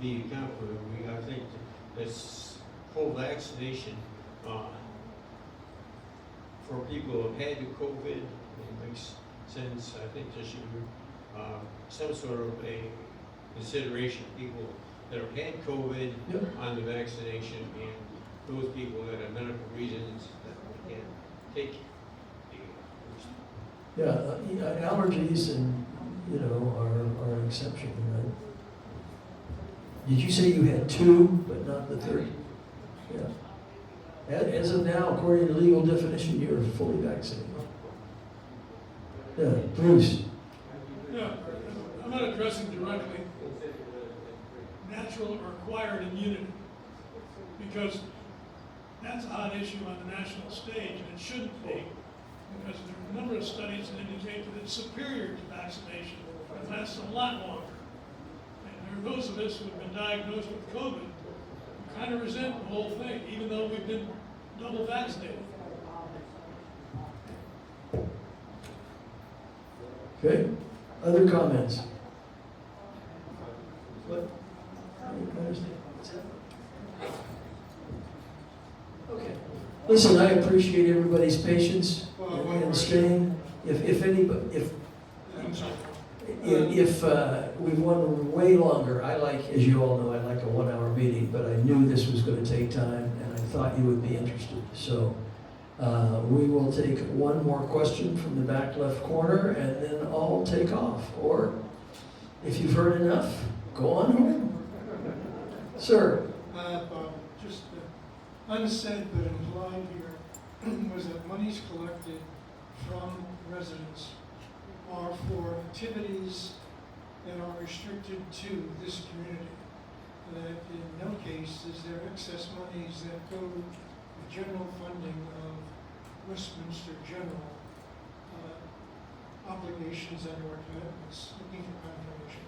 be confident, I think this full vaccination for people who have had the COVID, it makes sense. I think there should be some sort of a consideration of people that have had COVID on the vaccination and those people that have medical reasons that they can't take the booster. Yeah, allergies and, are an exception, right? Did you say you had 2, but not the 3rd? Yeah. As of now, according to legal definition, you're fully vaccinated. Yeah, Bruce. Yeah, I'm not addressing directly natural or acquired immunity, because that's a hot issue on the national stage, and it shouldn't be, because there are a number of studies that indicate that it's superior to vaccination and lasts a lot longer. And there are those of us who have been diagnosed with COVID kind of resent the whole thing, even though we've been double vaccinated. Okay, other comments? What? I don't understand. What's that? Okay. Listen, I appreciate everybody's patience and staying. If anybody, if we've won way longer, I like, as you all know, I like a 1 hour meeting, but I knew this was going to take time and I thought you would be interested. So we will take one more question from the back left corner and then I'll take off. Or if you've heard enough, go on home. Sir. Just unsaid but implied here was that monies collected from residents are for activities that are restricted to this community. That in no case is there excess monies that go to the general funding of Westminster General obligations and or commitments. Looking for confirmation.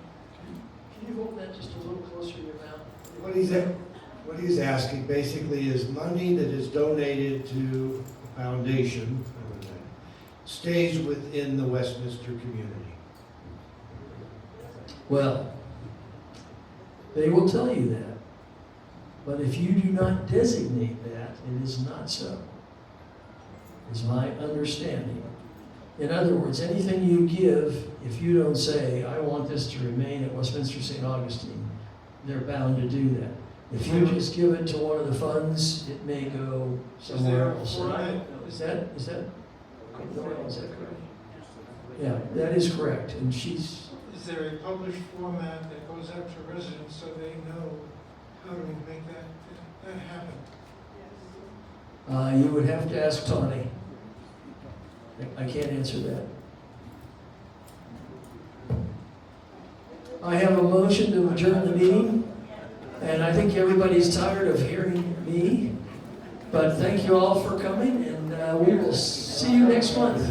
Can you hold that just a little closer to your mouth? What he's asking basically is money that is donated to the foundation stays within the Westminster community. Well, they will tell you that. But if you do not designate that, it is not so. Is my understanding. In other words, anything you give, if you don't say, I want this to remain at Westminster St. Augustine, they're bound to do that. If you just give it to one of the funds, it may go somewhere else. Is that correct? Yeah, that is correct. And she's. Is there a published format that goes out to residents so they know how to make that happen? You would have to ask Tawny. I can't answer that. I have a motion to adjourn the meeting, and I think everybody's tired of hearing me. But thank you all for coming, and we will see you next month.